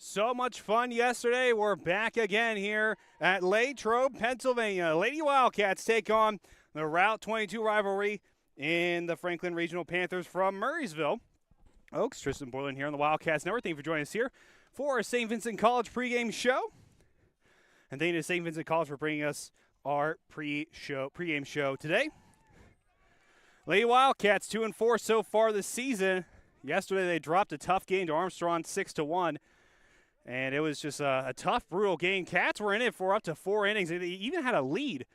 So much fun yesterday. We're back again here at Latrobe, Pennsylvania. Lady Wildcats take on the Route 22 rivalry in the Franklin Regional Panthers from Murraysville. Oaks, Tristan Boylan here on the Wildcats Network. Thank you for joining us here for our St. Vincent College pregame show. And thank you to St. Vincent College for bringing us our pregame show today. Lady Wildcats 2-4 so far this season. Yesterday they dropped a tough game to Armstrong 6-1. And it was just a tough, brutal game. Cats were in it for up to 4 innings. They even had a lead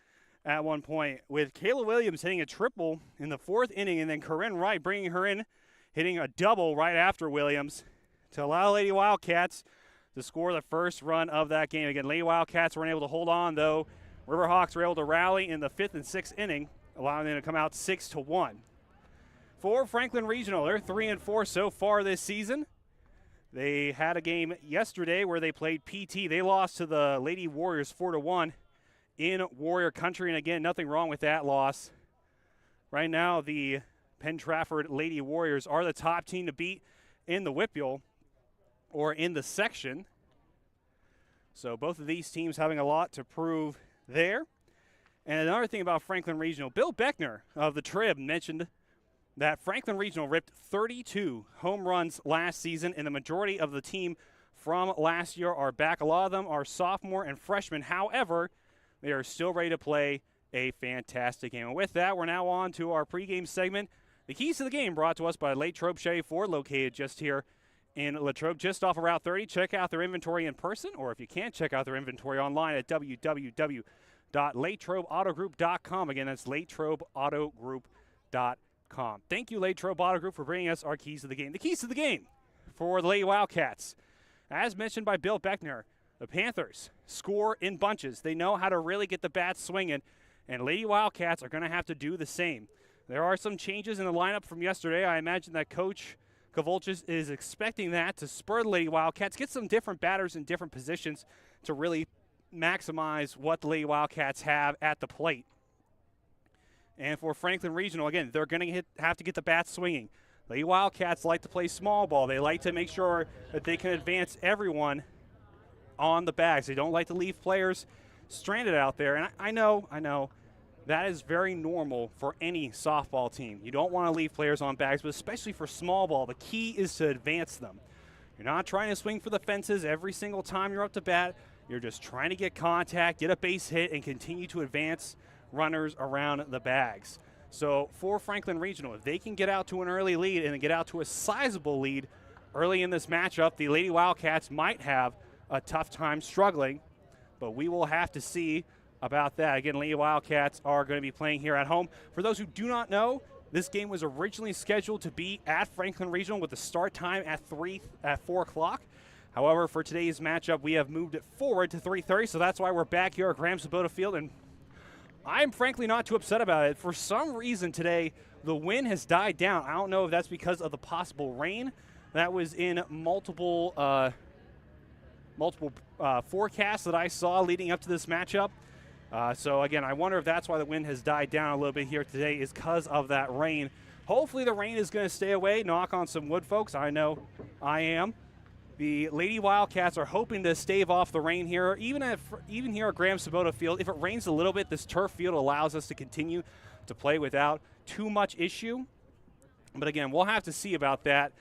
at one point with Kayla Williams hitting a triple in the 4th inning and then Corinne Wright bringing her in, hitting a double right after Williams to allow Lady Wildcats to score the first run of that game. Again, Lady Wildcats weren't able to hold on, though. Riverhawks were able to rally in the 5th and 6th inning, allowing them to come out 6-1. For Franklin Regional, they're 3-4 so far this season. They had a game yesterday where they played PT. They lost to the Lady Warriors 4-1 in Warrior Country. And again, nothing wrong with that loss. Right now, the Penn Trafford Lady Warriors are the top team to beat in the WPIAL or in the section. So both of these teams having a lot to prove there. And another thing about Franklin Regional, Bill Beckner of the Trib mentioned that Franklin Regional ripped 32 home runs last season, and the majority of the team from last year are back. A lot of them are sophomore and freshmen. However, they are still ready to play a fantastic game. And with that, we're now on to our pregame segment. The keys to the game brought to us by Latrobe Chevy Ford, located just here in Latrobe, just off of Route 30. Check out their inventory in person, or if you can't, check out their inventory online at www.latrobeautogroup.com. Again, that's latrobeautogroup.com. Thank you, Latrobe Auto Group, for bringing us our keys to the game. The keys to the game for the Lady Wildcats. As mentioned by Bill Beckner, the Panthers score in bunches. They know how to really get the bats swinging, and Lady Wildcats are going to have to do the same. There are some changes in the lineup from yesterday. I imagine that Coach Kavolchis is expecting that to spur the Lady Wildcats, get some different batters in different positions to really maximize what the Lady Wildcats have at the plate. And for Franklin Regional, again, they're going to have to get the bats swinging. Lady Wildcats like to play small ball. They like to make sure that they can advance everyone on the bags. They don't like to leave players stranded out there. And I know, that is very normal for any softball team. You don't want to leave players on bags, but especially for small ball, the key is to advance them. You're not trying to swing for the fences every single time you're up to bat. You're just trying to get contact, get a base hit, and continue to advance runners around the bags. So for Franklin Regional, if they can get out to an early lead and get out to a sizable lead early in this matchup, the Lady Wildcats might have a tough time struggling, but we will have to see about that. Again, Lady Wildcats are going to be playing here at home. For those who do not know, this game was originally scheduled to be at Franklin Regional with the start time at 4 o'clock. However, for today's matchup, we have moved it forward to 3:30, so that's why we're back here at Graham-Sabota Field, and I'm frankly not too upset about it. For some reason today, the wind has died down. I don't know if that's because of the possible rain that was in multiple forecasts that I saw leading up to this matchup. So again, I wonder if that's why the wind has died down a little bit here today, is because of that rain. Hopefully the rain is going to stay away. Knock on some wood, folks. I know I am. The Lady Wildcats are hoping to stave off the rain here, even here at Graham-Sabota Field. If it rains a little bit, this turf field allows us to continue to play without too much issue. But again, we'll have to see about that.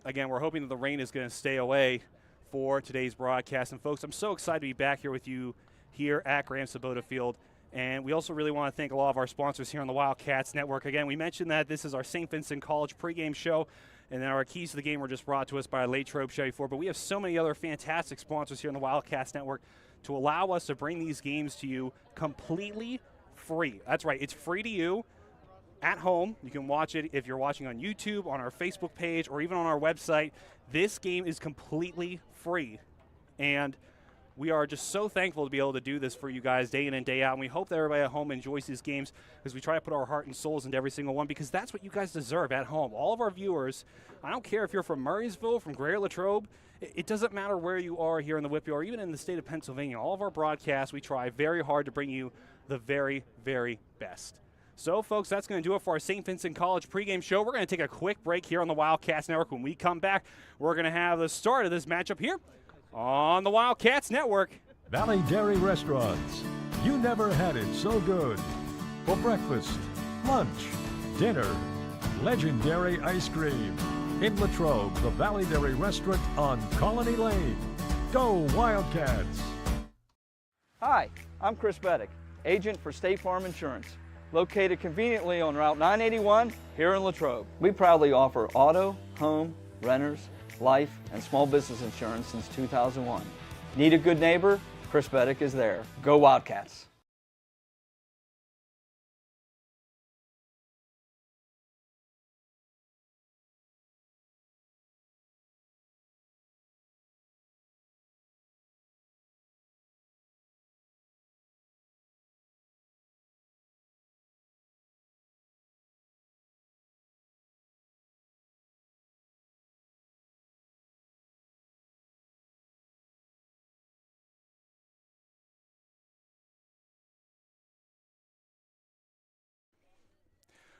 Again, we're hoping that the rain is going to stay away for today's broadcast. And folks, I'm so excited to be back here with you here at Graham-Sabota Field. And we also really want to thank a lot of our sponsors here on the Wildcats Network. Again, we mentioned that this is our St. Vincent College pregame show. And then our keys to the game were just brought to us by Latrobe Chevy Ford. But we have so many other fantastic sponsors here on the Wildcats Network to allow us to bring these games to you completely free. That's right. It's free to you at home. You can watch it if you're watching on YouTube, on our Facebook page, or even on our website. This game is completely free. And we are just so thankful to be able to do this for you guys day in and day out. And we hope that everybody at home enjoys these games because we try to put our heart and souls into every single one, because that's what you guys deserve at home. All of our viewers, I don't care if you're from Murraysville, from Greater Latrobe, it doesn't matter where you are here in the WPIAL or even in the state of Pennsylvania. All of our broadcasts, we try very hard to bring you the very, very best. So, folks, that's going to do it for our St. Vincent College pregame show. We're going to take a quick break here on the Wildcats Network. When we come back, we're going to have the start of this matchup here on the Wildcats Network. Valley Dairy Restaurants. You never had it so good. For breakfast, lunch, dinner, legendary ice cream. In Latrobe, the Valley Dairy Restaurant on Colony Lane. Go Wildcats! Hi, I'm Chris Beddick, agent for State Farm Insurance, located conveniently on Route 981 here in Latrobe. We proudly offer auto, home, renters, life, and small business insurance since 2001. Need a good neighbor? Chris Beddick is there. Go Wildcats!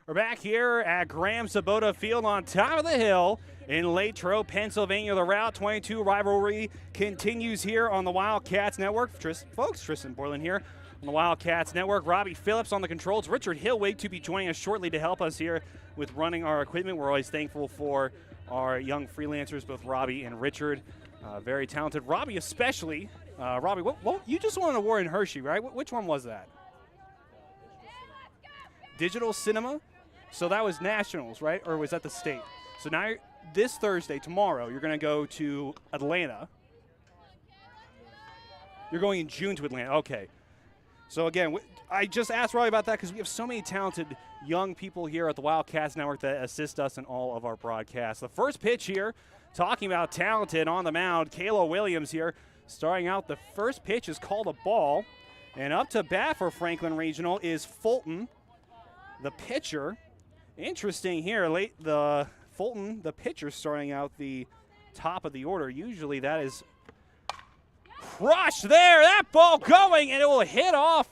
We're back here at Graham Sabota Field on top of the hill in Latrobe, Pennsylvania. The Route 22 rivalry continues here on the Wildcats Network. Folks, Tristan Borland here on the Wildcats Network. Robbie Phillips on the controls. Richard Hillwig to be joining us shortly to help us here with running our equipment. We're always thankful for our young freelancers, both Robbie and Richard. Very talented. Robbie especially. Robbie, you just won an award in Hershey, right? Which one was that? Digital Cinema? So that was nationals, right? Or was that the state? So now, this Thursday, tomorrow, you're going to go to Atlanta. You're going in June to Atlanta. Okay. So, again, I just asked Robbie about that because we have so many talented young people here at the Wildcats Network that assist us in all of our broadcasts. The first pitch here, talking about talented on the mound, Kayla Williams here. Starting out, the first pitch is called a ball. And up to bat for Franklin Regional is Fulton, the pitcher. Interesting here, Fulton, the pitcher, starting out the top of the order. Usually that is crushed there. That ball going, and it will hit off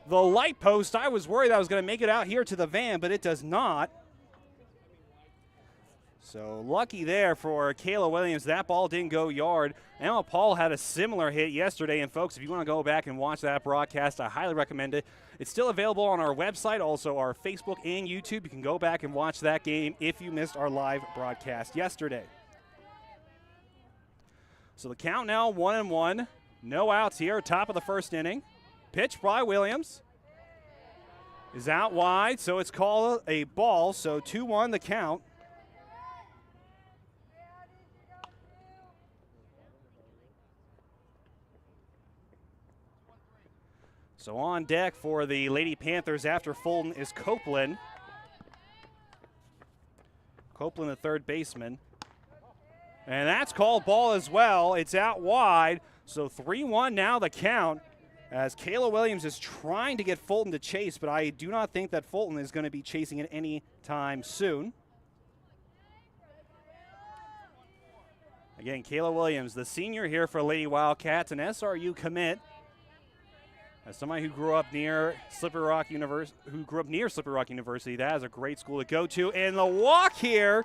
the light post. I was worried I was going to make it out here to the van, but it does not. So lucky there for Kayla Williams. That ball didn't go yard. Emma Paul had a similar hit yesterday. And, folks, if you want to go back and watch that broadcast, I highly recommend it. It's still available on our website, also our Facebook and YouTube. You can go back and watch that game if you missed our live broadcast yesterday. So the count now 1-1. No outs here, top of the first inning. Pitch by Williams is out wide, so it's called a ball. So 2-1 the count. So on deck for the Lady Panthers after Fulton is Copeland. Copeland, the third baseman. And that's called ball as well. It's out wide. So 3-1 now the count as Kayla Williams is trying to get Fulton to chase, but I do not think that Fulton is going to be chasing it any time soon. Again, Kayla Williams, the senior here for Lady Wildcats, an SRU commit. As somebody who grew up near Slippery Rock University, that is a great school to go to. And the walk here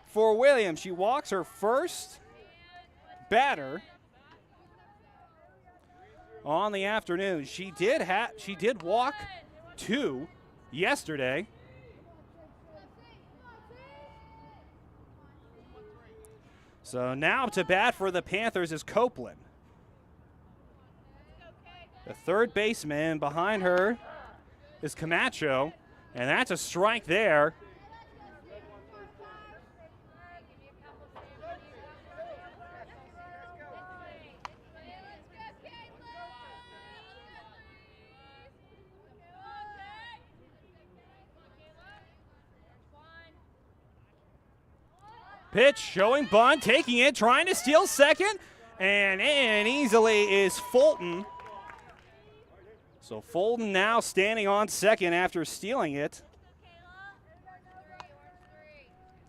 for Williams. She walks her first batter on the afternoon. She did walk two yesterday. So now to bat for the Panthers is Copeland. The third baseman behind her is Camacho, and that's a strike there. Pitch showing bunt, taking it, trying to steal second, and in easily is Fulton. So Fulton now standing on second after stealing it.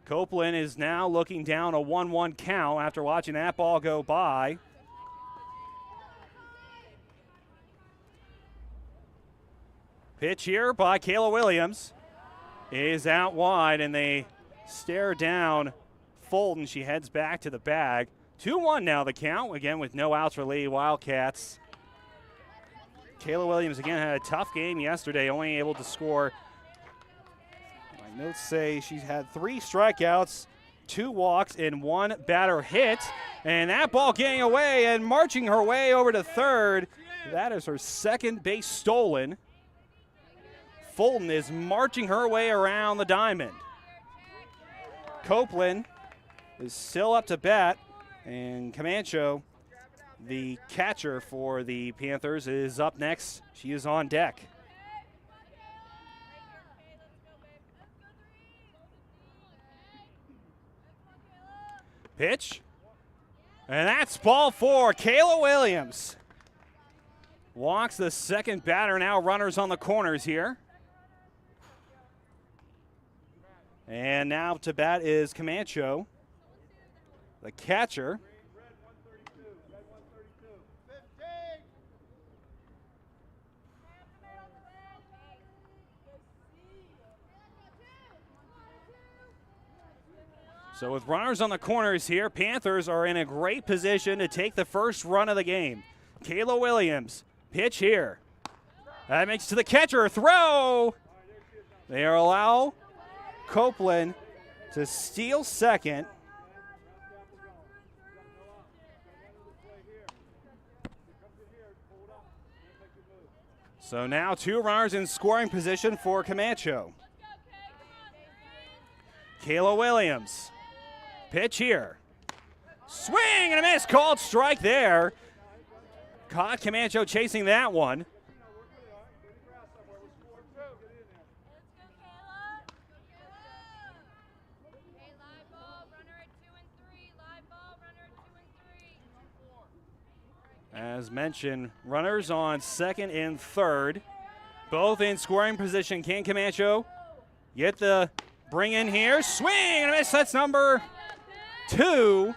Copeland is now looking down a 1-1 count after watching that ball go by. Pitch here by Kayla Williams is out wide, and they stare down Fulton. She heads back to the bag. 2-1 now the count, again with no outs for Lady Wildcats. Kayla Williams again had a tough game yesterday, only able to score. My notes say she's had 3 strikeouts, 2 walks, and 1 batter hit. And that ball getting away and marching her way over to third. That is her second base stolen. Fulton is marching her way around the diamond. Copeland is still up to bat, and Camacho, the catcher for the Panthers, is up next. She is on deck. Pitch, and that's ball 4. Kayla Williams walks the second batter. Now runners on the corners here. And now to bat is Camacho, the catcher. So with runners on the corners here, Panthers are in a great position to take the first run of the game. Kayla Williams, pitch here. That makes to the catcher, throw. They allow Copeland to steal second. So now 2 runners in scoring position for Camacho. Kayla Williams, pitch here. Swing and a miss, called strike there. Caught Camacho chasing that one. As mentioned, runners on second and third, both in scoring position. Can Camacho get the bring in here? Swing and a miss. That's number 2.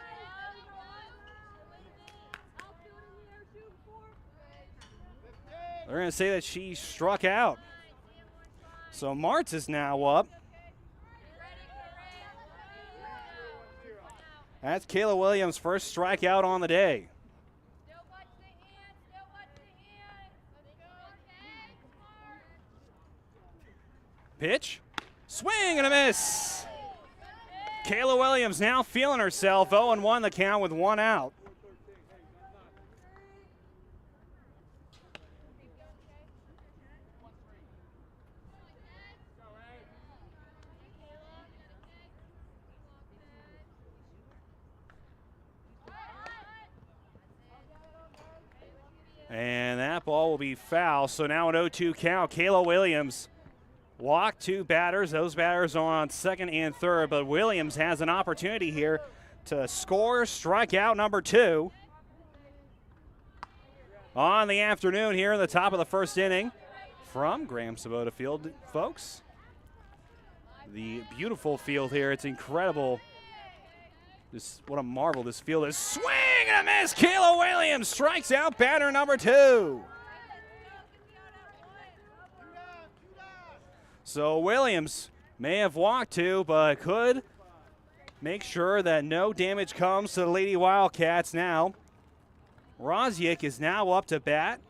They're going to say that she struck out. So Martz is now up. That's Kayla Williams' first strikeout on the day. Pitch, swing and a miss. Kayla Williams now feeling herself. 0-1 the count with 1 out. And that ball will be foul. So now an 0-2 count. Kayla Williams walked 2 batters. Those batters are on second and third, but Williams has an opportunity here to score strikeout number 2 on the afternoon here in the top of the first inning from Graham Sabota Field, folks. The beautiful field here. It's incredible. What a marvel this field is. Swing and a miss. Kayla Williams strikes out batter number 2. So Williams may have walked 2, but could make sure that no damage comes to the Lady Wildcats now. Roziek is now up to bat.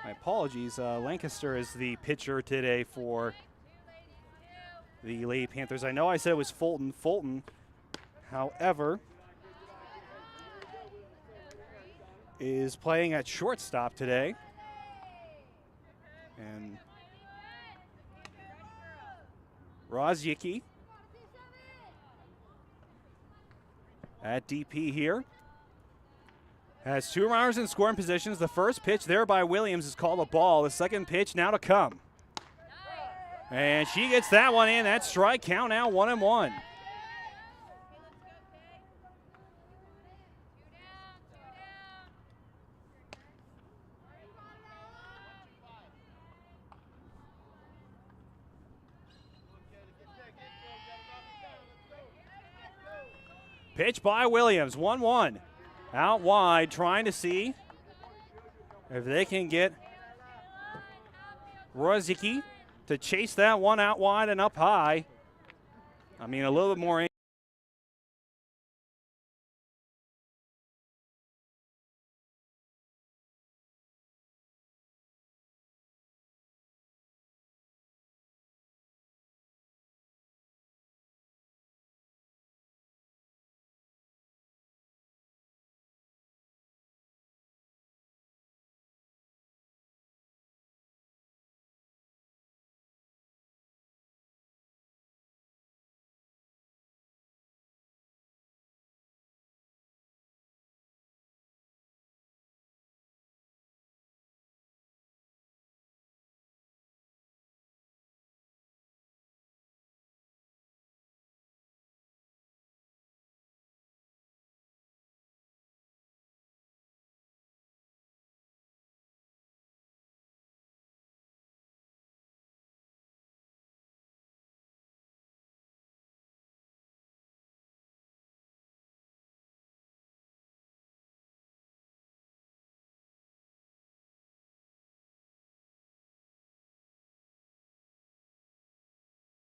My apologies. Lancaster is the pitcher today for the Lady Panthers. I know I said it was Fulton. Fulton, however, is playing at shortstop today. And Roziecki at DP here. Has 2 runners in scoring positions. The first pitch there by Williams is called a ball. The second pitch now to come. And she gets that one in. That strike count now 1-1. Pitch by Williams, 1-1. Out wide, trying to see If they can get Rozicki to chase that one out wide and up high, I mean, a little bit more.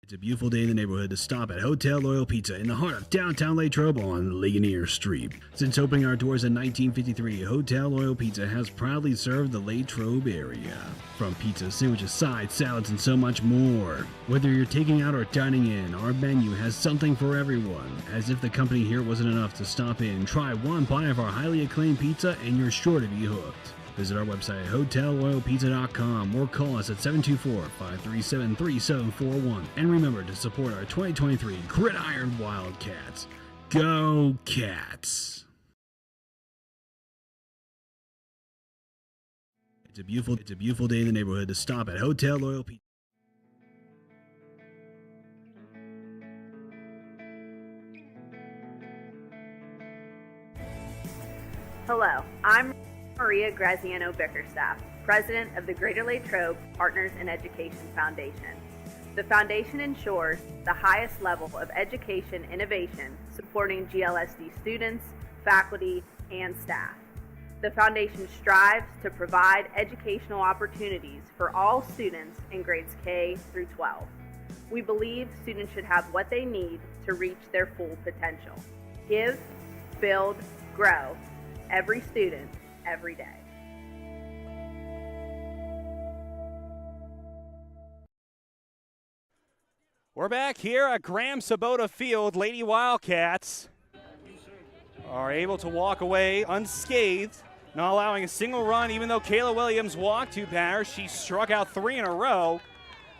It's a beautiful day in the neighborhood to stop at Hotel Loyal Pizza in the heart of downtown Latrobe on Ligonier Street. Since opening our doors in 1953, Hotel Loyal Pizza has proudly served the Latrobe area. From pizza, sandwiches, sides, salads, and so much more. Whether you're taking out or dining in, our menu has something for everyone. As if the company here wasn't enough to stop in, try one bite of our highly acclaimed pizza and you're sure to be hooked. Visit our website at hotelloyalpizza.com or call us at 724-537-3741. And remember to support our 2023 Gridiron Wildcats. Go Cats! It's a beautiful day in the neighborhood to stop at Hotel Loyal Pizza. Hello, I'm Maria Graziano Bickerstaff, President of the Greater Latrobe Partners in Education Foundation. The foundation ensures the highest level of education innovation supporting GLSD students, faculty, and staff. The foundation strives to provide educational opportunities for all students in grades K through 12. We believe students should have what they need to reach their full potential. Give, build, grow. Every student, every day. We're back here at Graham Sabota Field. Lady Wildcats are able to walk away unscathed, not allowing a single run, even though Kayla Williams walked 2 batters. She struck out 3 in a row.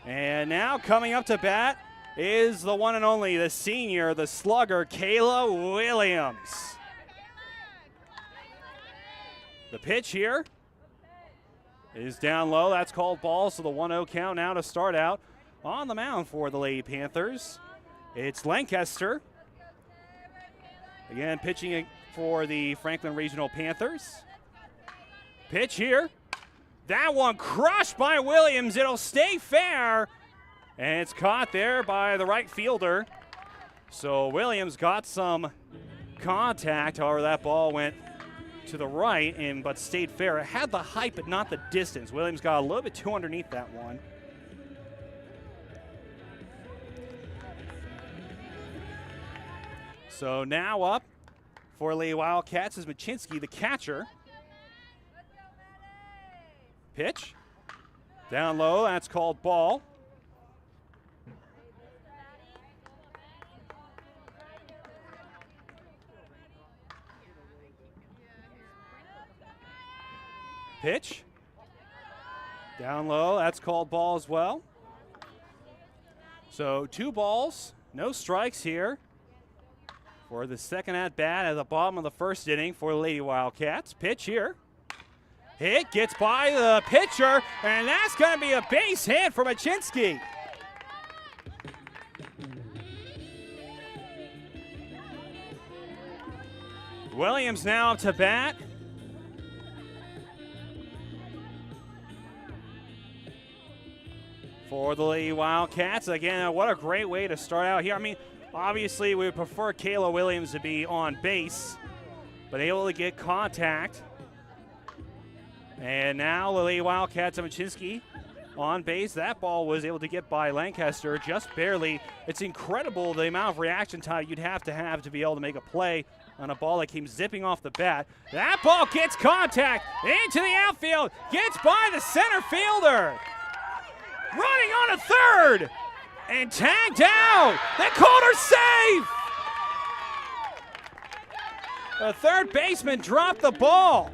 And now coming up to bat is the one and only, the senior, the slugger, Kayla Williams. The pitch here is down low. That's called ball, so the 1-0 count now to start out. On the mound for the Lady Panthers, it's Lancaster. Again, pitching for the Franklin Regional Panthers. Pitch here. That one crushed by Williams. It'll stay fair. And it's caught there by the right fielder. So Williams got some contact. However, that ball went to the right but stayed fair. It had the height but not the distance. Williams got a little bit too underneath that one. So now up for Lady Wildcats is Machinsky, the catcher. Pitch. Down low, that's called ball. Pitch. Down low, that's called ball as well. So 2 balls, no strikes here for the second at bat at the bottom of the first inning for the Lady Wildcats. Pitch here. Hit gets by the pitcher, and that's going to be a base hit for Machinsky. Williams now up to bat. For the Lady Wildcats. Again, what a great way to start out here. I mean, obviously we would prefer Kayla Williams to be on base, but able to get contact And now the Lady Wildcats of Machinsky on base. That ball was able to get by Lancaster just barely. It's incredible the amount of reaction time you'd have to be able to make a play on a ball that came zipping off the bat. That ball gets contact into the outfield, gets by the center fielder. Running on a third and tagged out. They called her safe. The third baseman dropped the ball.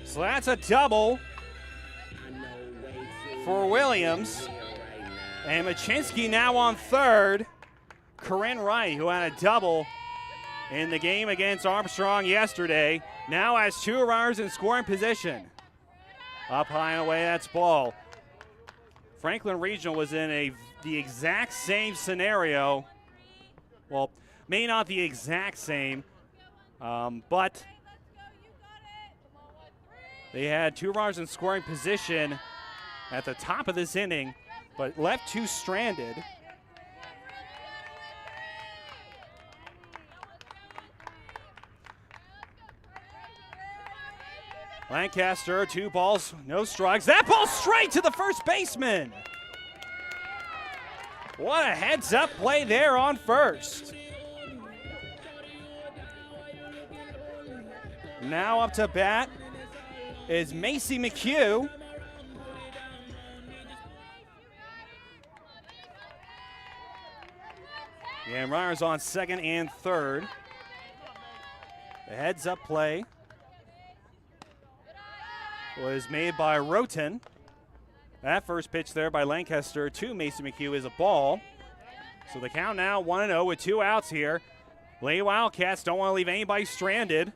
So that's a double for Williams. And Machinsky now on third. Corinne Wright, who had a double in the game against Armstrong yesterday, now has 2 runners in scoring position. Up high and away, that's ball. Franklin Regional was in the exact same scenario. Well, maybe not the exact same, but they had 2 runners in scoring position at the top of this inning, but left 2 stranded. Lancaster, 2 balls, no strikes. That ball straight to the first baseman. What a heads-up play there on first. Now up to bat is Macy McHugh. And runners on second and third. The heads-up play was made by Roten. That first pitch there by Lancaster to Mason McHugh is a ball. So the count now 1-0 with 2 outs here. Lady Wildcats don't want to leave anybody stranded.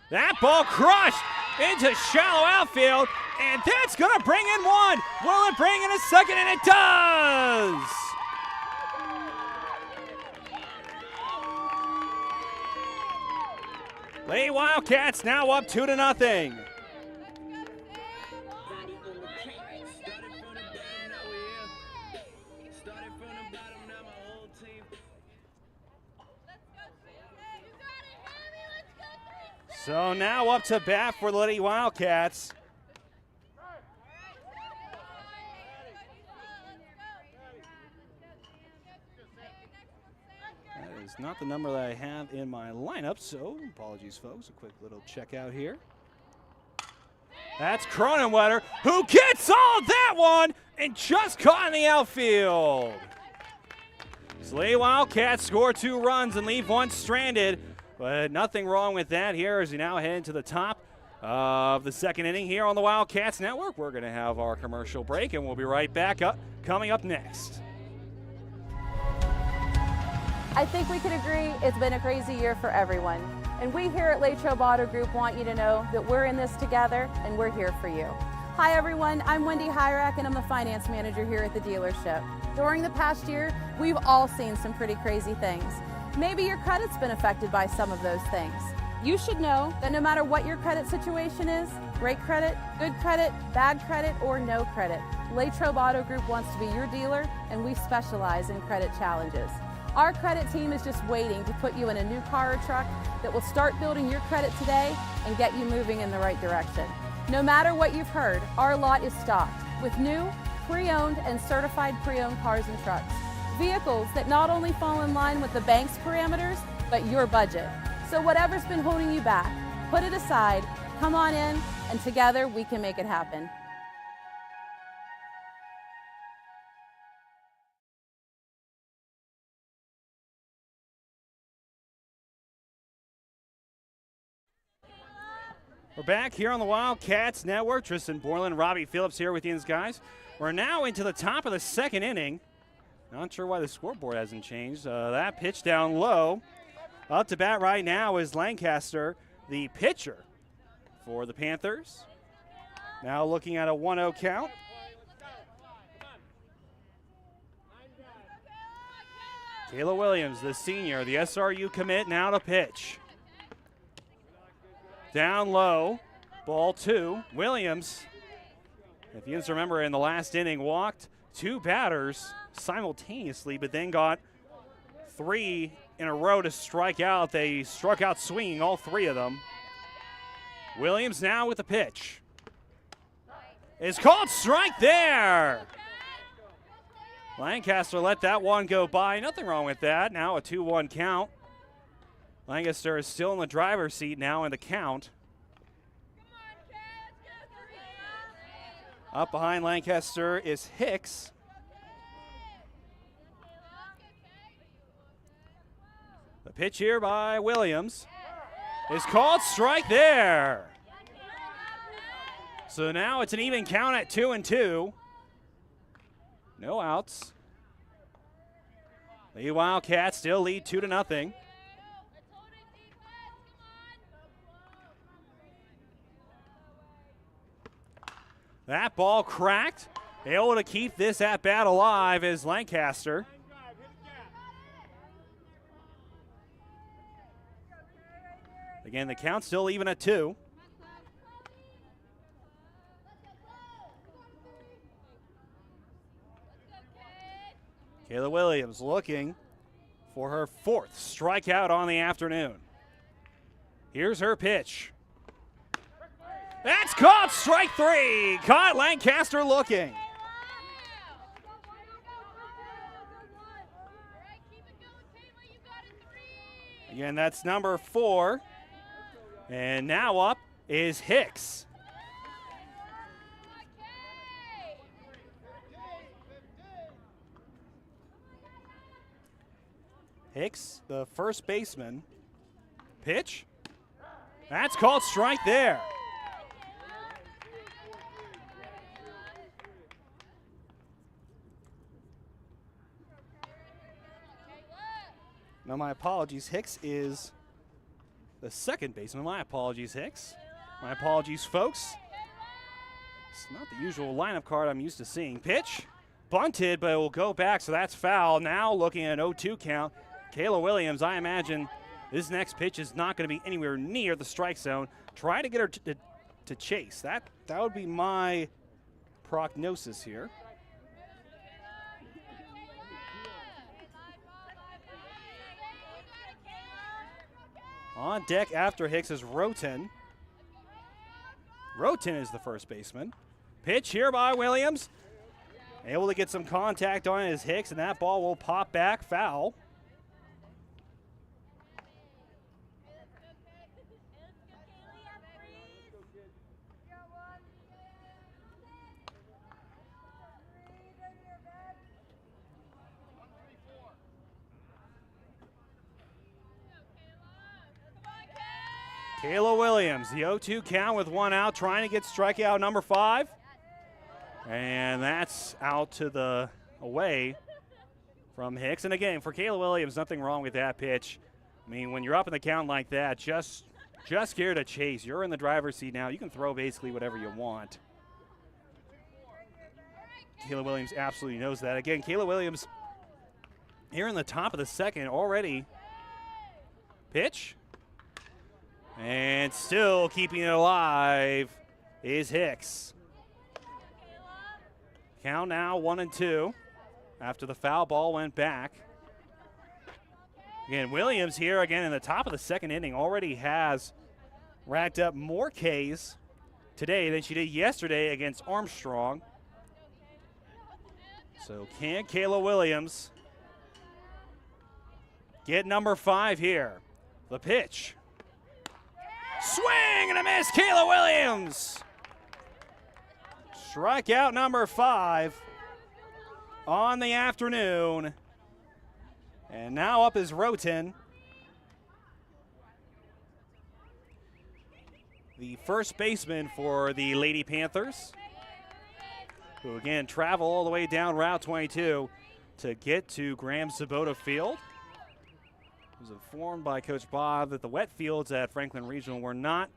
That ball crushed into shallow outfield, and that's going to bring in 1. Will it bring in a second? And it does! Lady Wildcats now up 2-0. So now up to bat for the Lady Wildcats. That is not the number that I have in my lineup, so apologies, folks. A quick little check out here. That's Cronenwetter, who gets all that one and just caught in the outfield. So Lady Wildcats score 2 runs and leave 1 stranded. But nothing wrong with that here as we now head to the top of the second inning here on the Wildcats Network. We're going to have our commercial break, and we'll be right back coming up next. I think we could agree it's been a crazy year for everyone. And we here at Latrobe Auto Group want you to know that we're in this together and we're here for you. Hi everyone, I'm Wendy Hyrak and I'm the finance manager here at the dealership. During the past year, we've all seen some pretty crazy things. Maybe your credit's been affected by some of those things. You should know that no matter what your credit situation is, great credit, good credit, bad credit, or no credit, Latrobe Auto Group wants to be your dealer, and we specialize in credit challenges. Our credit team is just waiting to put you in a new car or truck that will start building your credit today and get you moving in the right direction. No matter what you've heard, our lot is stocked with new, pre-owned, and certified pre-owned cars and trucks. Vehicles that not only fall in line with the bank's parameters, but your budget. So whatever's been holding you back, put it aside, come on in, and together we can make it happen. We're back here on the Wildcats Network. Tristan Borland, Robbie Phillips here with you guys. We're now into the top of the second inning. Not sure why the scoreboard hasn't changed. That pitch down low. Up to bat right now is Lancaster, the pitcher for the Panthers. Now looking at a 1-0 count. Kayla Williams, the senior, the SRU commit, now to pitch. Down low, ball 2. Williams, if you guys remember, in the last inning, walked 2 batters simultaneously, but then got 3 in a row to strike out. They struck out swinging, all three of them. Williams now with the pitch. It's called strike there. Lancaster let that one go by. Nothing wrong with that. Now a 2-1 count. Lancaster is still in the driver's seat now in the count. Up behind Lancaster is Hicks. The pitch here by Williams is called strike there. So now it's an even count at 2-2. No outs. The Wildcats still lead 2-0. That ball cracked. Able to keep this at bat alive is Lancaster. Again, the count's still even at 2. Kayla Williams looking for her 4th strikeout on the afternoon. Here's her pitch. That's caught, strike 3. Caught Lancaster looking. Again, that's number 4. And now up is Hicks. Hicks, the first baseman. Pitch. That's called strike there. Now, my apologies, Hicks is the second baseman. My apologies, Hicks. My apologies, folks. It's not the usual lineup card I'm used to seeing. Pitch, bunted, but it will go back, so that's foul. Now looking at an 0-2 count. Kayla Williams, I imagine this next pitch is not going to be anywhere near the strike zone. Try to get her to chase. That would be my prognosis here. On deck after Hicks is Roten. Roten is the first baseman. Pitch here by Williams. Able to get some contact on it is Hicks, and that ball will pop back, foul. Kayla Williams, the 0-2 count with 1 out, trying to get strikeout number 5. And that's out to the away from Hicks. And again, for Kayla Williams, nothing wrong with that pitch. I mean, when you're up in the count like that, just scared to chase. You're in the driver's seat now. You can throw basically whatever you want. Kayla Williams absolutely knows that. Again, Kayla Williams here in the top of the second already. Pitch. And still keeping it alive is Hicks. Count now 1-2 after the foul ball went back. Again, Williams here again in the top of the second inning already has racked up more Ks today than she did yesterday against Armstrong. So can Kayla Williams get number 5 here? The pitch. Swing and a miss, Kayla Williams. Strikeout number 5 on the afternoon. And now up is Roten. The first baseman for the Lady Panthers, who again travel all the way down Route 22 to get to Graham Sabota Field. I was informed by Coach Bob that the wet fields at Franklin Regional were not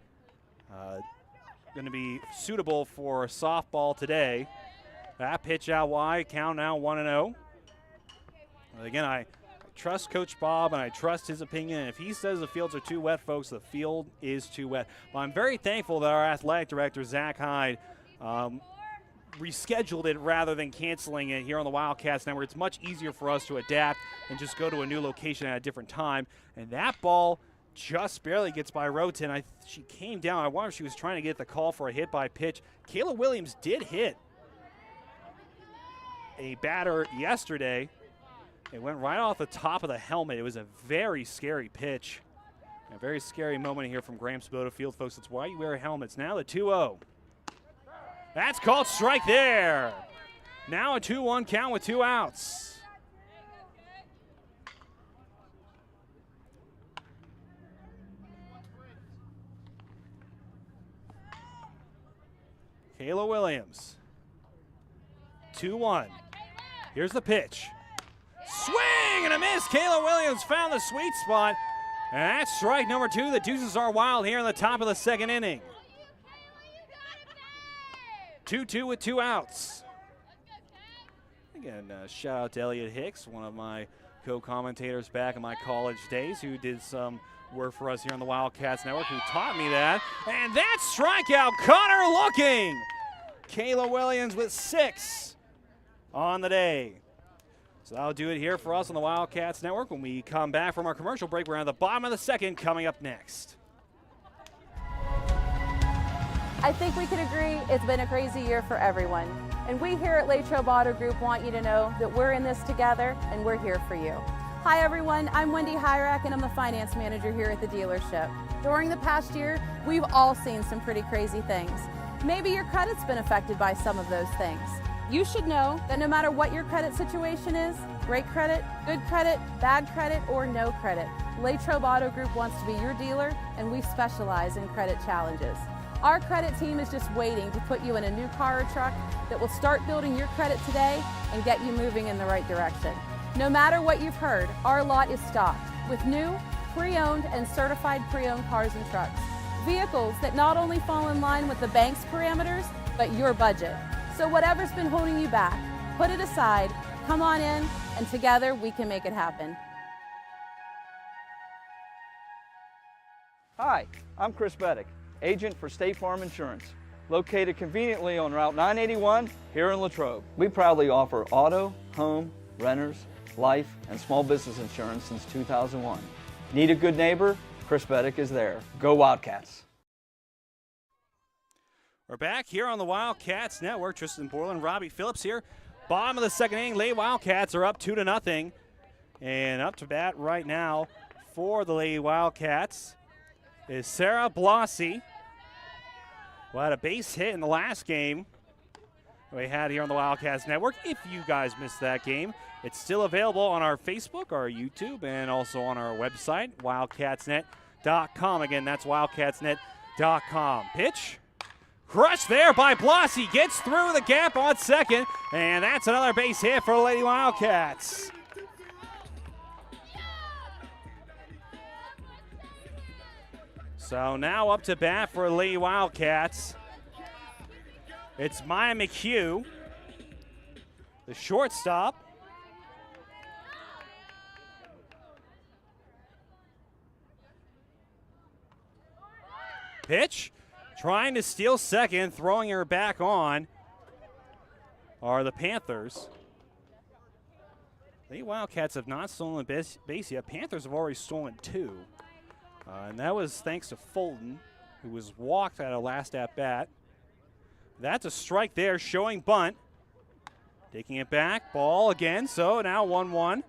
going to be suitable for softball today. That pitch out wide, count now 1-0. Again, I trust Coach Bob and I trust his opinion. If he says the fields are too wet, folks, the field is too wet. But I'm very thankful that our athletic director, Zach Hyde, rescheduled it rather than canceling it here on the Wildcats Network. It's much easier for us to adapt and just go to a new location at a different time. And that ball just barely gets by Roten. She came down. I wonder if she was trying to get the call for a hit by pitch. Kayla Williams did hit a batter yesterday. It went right off the top of the helmet. It was a very scary pitch. A very scary moment here from Graham Sabota Field, folks. It's why you wear helmets. Now the 2-0. That's called strike there. Now a 2-1 count with 2 outs. Kayla Williams. 2-1. Here's the pitch. Swing and a miss. Kayla Williams found the sweet spot. And that's strike number 2. The Deuces are wild here in the top of the second inning. 2-2 with 2 outs. Again, shout out to Elliot Hicks, one of my co-commentators back in my college days, who did some work for us here on the Wildcats Network, who taught me that. And that strikeout, Connor looking. Kayla Williams with 6 on the day. So that'll do it here for us on the Wildcats Network. When we come back from our commercial break, we're at the bottom of the second, coming up next. I think we can agree it's been a crazy year for everyone. And we here at Latrobe Auto Group want you to know that we're in this together and we're here for you. Hi everyone, I'm Wendy Hyrak and I'm the finance manager here at the dealership. During the past year, we've all seen some pretty crazy things. Maybe your credit's been affected by some of those things. You should know that no matter what your credit situation is, great credit, good credit, bad credit, or no credit, Latrobe Auto Group wants to be your dealer, and we specialize in credit challenges. Our credit team is just waiting to put you in a new car or truck that will start building your credit today and get you moving in the right direction. No matter what you've heard, our lot is stocked with new, pre-owned, and certified pre-owned cars and trucks. Vehicles that not only fall in line with the bank's parameters, but your budget. So whatever's been holding you back, put it aside, come on in, and together we can make it happen. Hi, I'm Chris Beddick, agent for State Farm Insurance, located conveniently on Route 981 here in Latrobe. We proudly offer auto, home, renters, life, and small business insurance since 2001. Need a good neighbor? Chris Beddick is there. Go Wildcats! We're back here on the Wildcats Network. Tristan Borland, Robbie Phillips here. Bottom of the second inning, Lady Wildcats are up 2-0. And up to bat right now for the Lady Wildcats is Sarah Blasi, who had a base hit in the last game we had here on the Wildcats Network. If you guys missed that game, it's still available on our Facebook, our YouTube, and also on our website, wildcatsnet.com. Again, that's wildcatsnet.com. Pitch. Crushed there by Blasi. Gets through the gap on second, and that's another base hit for the Lady Wildcats. So now up to bat for the Lady Wildcats. It's Maya McHugh, the shortstop. Pitch. Trying to steal second, throwing her back on are the Panthers. The Wildcats have not stolen base yet. Panthers have already stolen 2. And that was thanks to Fulton, who was walked at a last at-bat. That's a strike there, showing bunt. Taking it back, ball again, so now 1-1.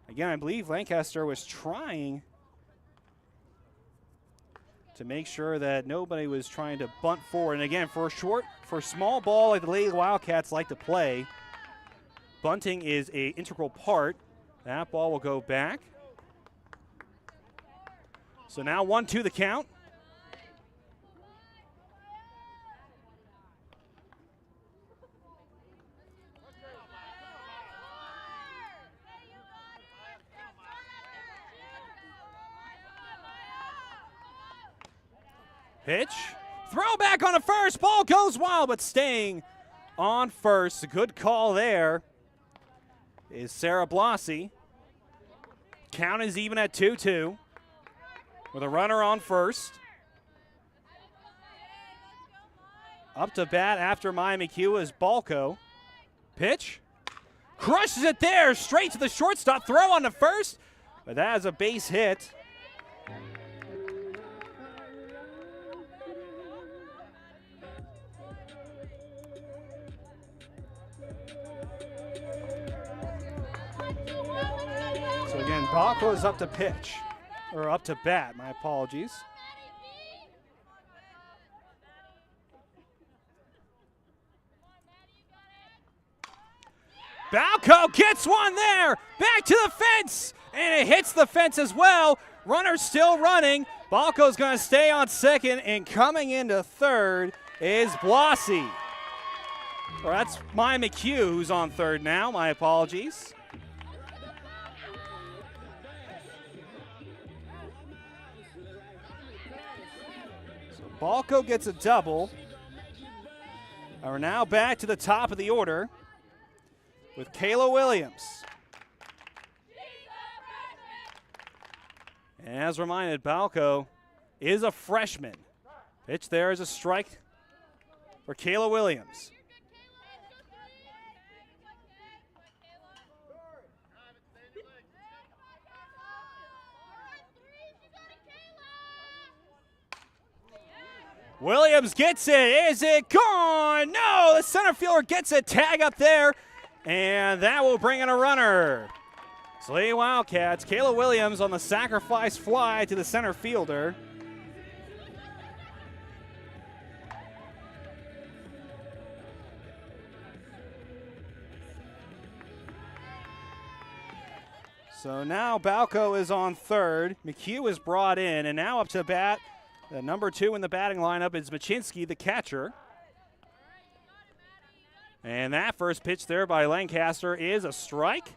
Again, I believe Lancaster was trying to make sure that nobody was trying to bunt forward. And again, for a small ball like the Lady Wildcats like to play, bunting is an integral part. That ball will go back. So now 1-2 the count. Pitch. Throw back on the first. Ball goes wild, but staying on first. A good call there is Sarah Blasi. Count is even at 2-2 with a runner on first. Up to bat after Maya McHugh is Balco. Pitch. Crushes it there, straight to the shortstop. Throw on to first, but that is a base hit. So again, Balco is up to pitch, or up to bat, my apologies. Balco gets one there, back to the fence, and it hits the fence as well. Runner still running. Balco's going to stay on second, and coming into third is Blossy. Or that's Maya McHugh who's on third now, my apologies. So Balco gets a double. And we're now back to the top of the order with Kayla Williams. And as reminded, Balco is a freshman. Pitch there is a strike for Kayla Williams. Williams gets it. Is it gone? No, the center fielder gets a tag up there. And that will bring in a runner. So Lady Wildcats, Kayla Williams on the sacrifice fly to the center fielder. So now Balco is on third. McHugh is brought in, and now up to bat, the number 2 in the batting lineup is Machinsky, the catcher. And that first pitch there by Lancaster is a strike.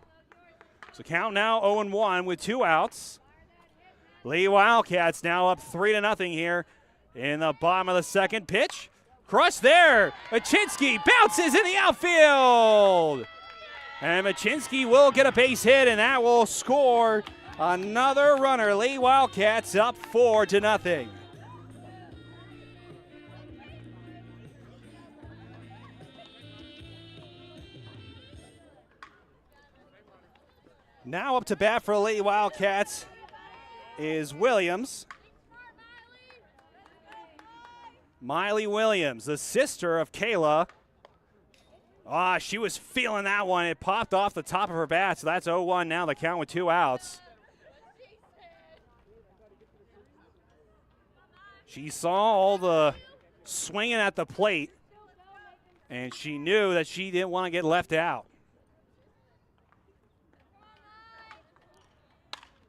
So count now 0-1 with 2 outs. Lee Wildcats now up 3-0 here in the bottom of the second. Pitch. Crush there. Machinsky bounces in the outfield. And Machinsky will get a base hit, and that will score another runner. Lee Wildcats up 4-0. Now up to bat for the Lady Wildcats is Williams. Miley Williams, the sister of Kayla. She was feeling that one. It popped off the top of her bat, so that's 0-1 now, the count with 2 outs. She saw all the swinging at the plate, and she knew that she didn't want to get left out.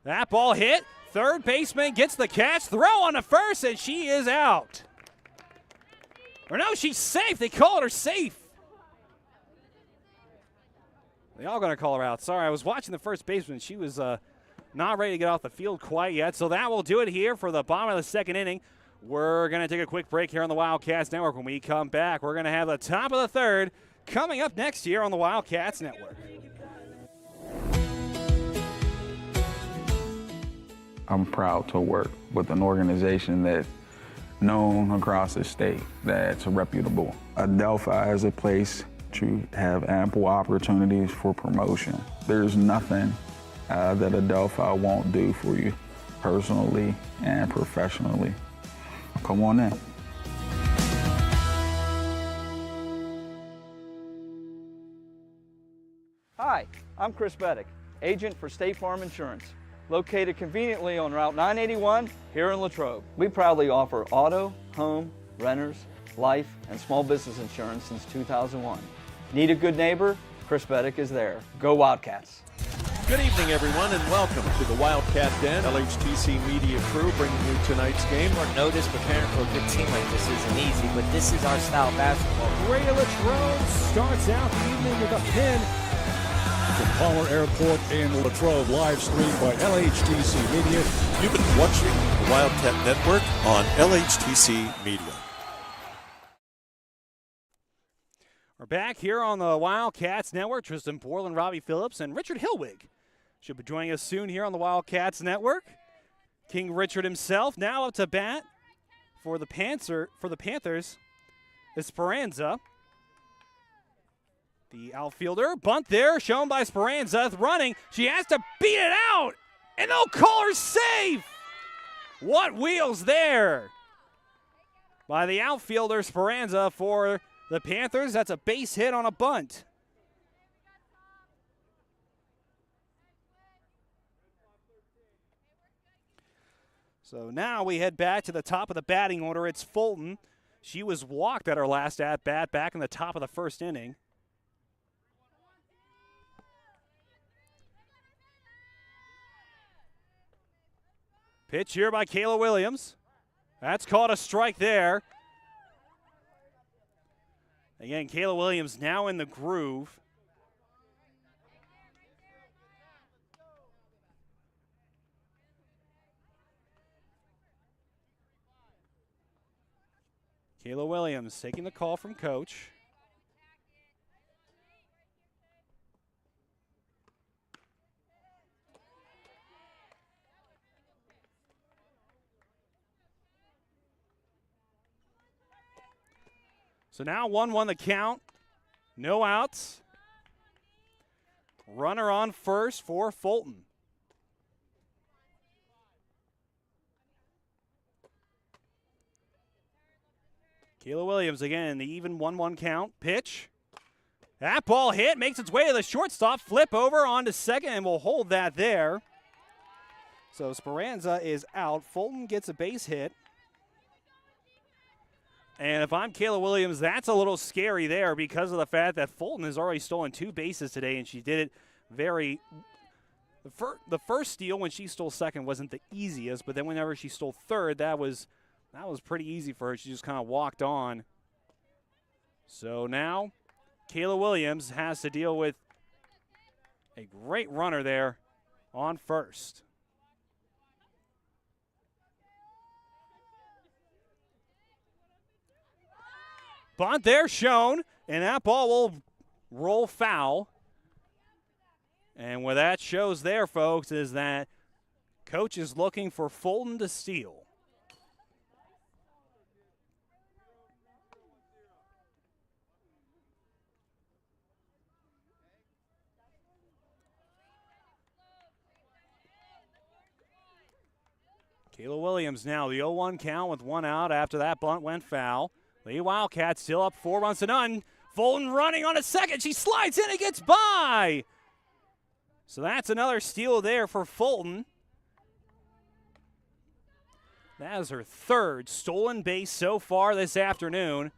That ball hit. Third baseman gets the catch. Throw on to first, and she is out. Or no, she's safe. They called her safe. They all going to call her out. Sorry, I was watching the first baseman. She was not ready to get off the field quite yet. So that will do it here for the bottom of the second inning. We're going to take a quick break here on the Wildcats Network. When we come back, we're going to have the top of the third coming up next year on the Wildcats Network. I'm proud to work with an organization that's known across the state, that's reputable. Adelphi is a place to have ample opportunities for promotion. There's nothing that Adelphi won't do for you personally and professionally. Come on in. Hi, I'm Chris Beddick, agent for State Farm Insurance, located conveniently on Route 981 here in Latrobe. We proudly offer auto, home, renters, life, and small business insurance since 2001. Need a good neighbor? Chris Beddick is there. Go Wildcats. Good evening, everyone, and welcome to the Wildcat Den. LHTC Media Crew bringing you tonight's game. Short notice, preparing for a good team like this isn't easy, but this is our style of basketball. Radio Latrobe starts out the evening with a pin from Palmer Airport in Latrobe, live streamed by LHTC Media. You've been watching the Wildcat Network on LHTC Media. We're back here on the Wildcats Network. Tristan Borland, Robbie Phillips, and Richard Hillwig should be joining us soon here on the Wildcats Network. King Richard himself now up to bat for the Panthers Esperanza. The outfielder, bunt there, shown by Speranza, running. She has to beat it out, and they'll call her safe. What wheels there by the outfielder, Speranza, for the Panthers. That's a base hit on a bunt. So now we head back to the top of the batting order. It's Fulton. She was walked at her last at-bat back in the top of the first inning. Pitch here by Kayla Williams. That's caught a strike there. Again, Kayla Williams now in the groove. Kayla Williams taking the call from coach. So now 1-1 the count. No outs. Runner on first for Fulton. Kayla Williams again in the even 1-1 count. Pitch. That ball hit, makes its way to the shortstop. Flip over onto second, and we'll hold that there. So Speranza is out. Fulton gets a base hit. And if I'm Kayla Williams, that's a little scary there because of the fact that Fulton has already stolen 2 bases today, and she did it very – the first steal when she stole second wasn't the easiest, but then whenever she stole third, that was pretty easy for her. She just kind of walked on. So now Kayla Williams has to deal with a great runner there on first. Bunt there shown, and that ball will roll foul. And what that shows there, folks, is that coach is looking for Fulton to steal. Kayla Williams now the 0-1 count with 1 out after that bunt went foul. Lady Wildcats still up 4-0. Fulton running on a second. She slides in and gets by. So that's another steal there for Fulton. That is her 3rd stolen base so far this afternoon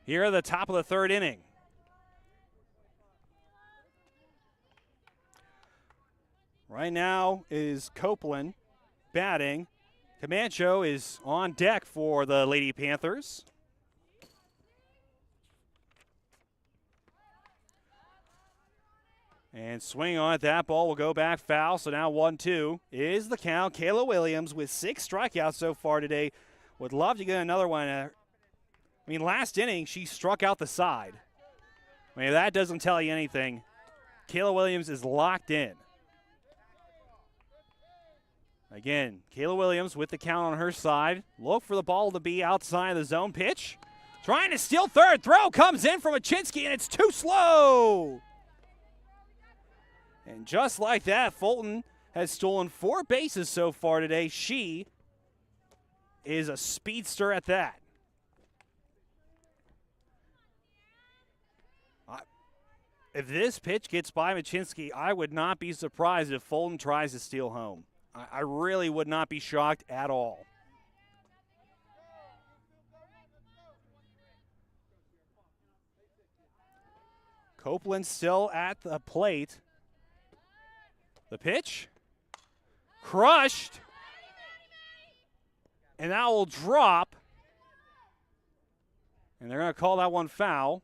here at the top of the 3rd inning. Right now is Copeland batting. Camacho is on deck for the Lady Panthers. And swing on it, that ball will go back foul. So now 1-2 is the count. Kayla Williams with 6 strikeouts so far today. Would love to get another one. I mean, last inning she struck out the side. I mean, if that doesn't tell you anything, Kayla Williams is locked in. Again, Kayla Williams with the count on her side. Look for the ball to be outside the zone. Pitch. Trying to steal third. Throw comes in from Achinski, and it's too slow. And just like that, Fulton has stolen 4 bases so far today. She is a speedster at that. If this pitch gets by Machinski, I would not be surprised if Fulton tries to steal home. I really would not be shocked at all. Copeland still at the plate. The pitch. Crushed. And that will drop. And they're going to call that one foul.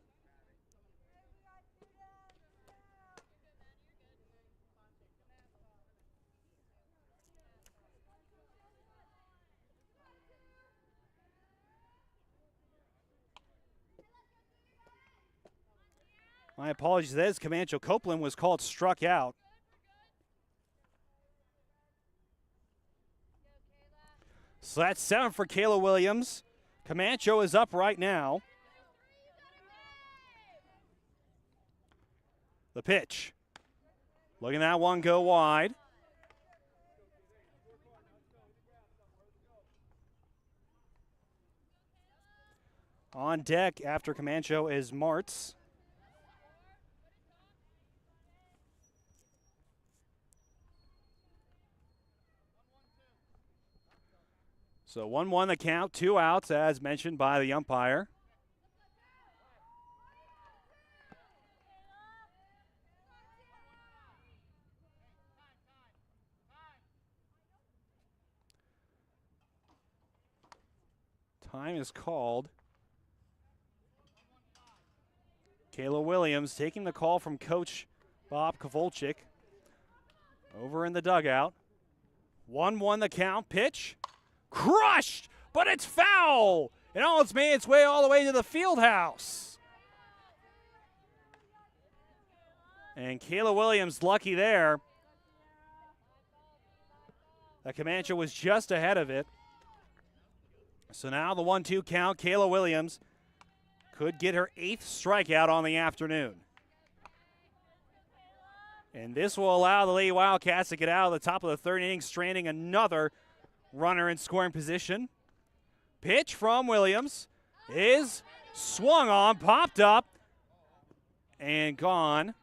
My apologies, that is Camacho. Copeland was called struck out. So that's 7 for Kayla Williams. Camacho is up right now. The pitch. Looking at that one go wide. On deck after Camacho is Martz. So 1-1 the count, 2 outs as mentioned by the umpire. Time is called. Kayla Williams taking the call from Coach Bob Kovalchik over in the dugout. 1-1 the count. Pitch. Crushed, but it's foul. And it's made its way all the way to the field house. And Kayla Williams lucky there. That Camacho was just ahead of it. So now the 1-2 count. Kayla Williams could get her 8th strikeout on the afternoon. And this will allow the Lady Wildcats to get out of the top of the 3rd inning, stranding another runner in scoring position. Pitch from Williams is swung on, popped up, and gone.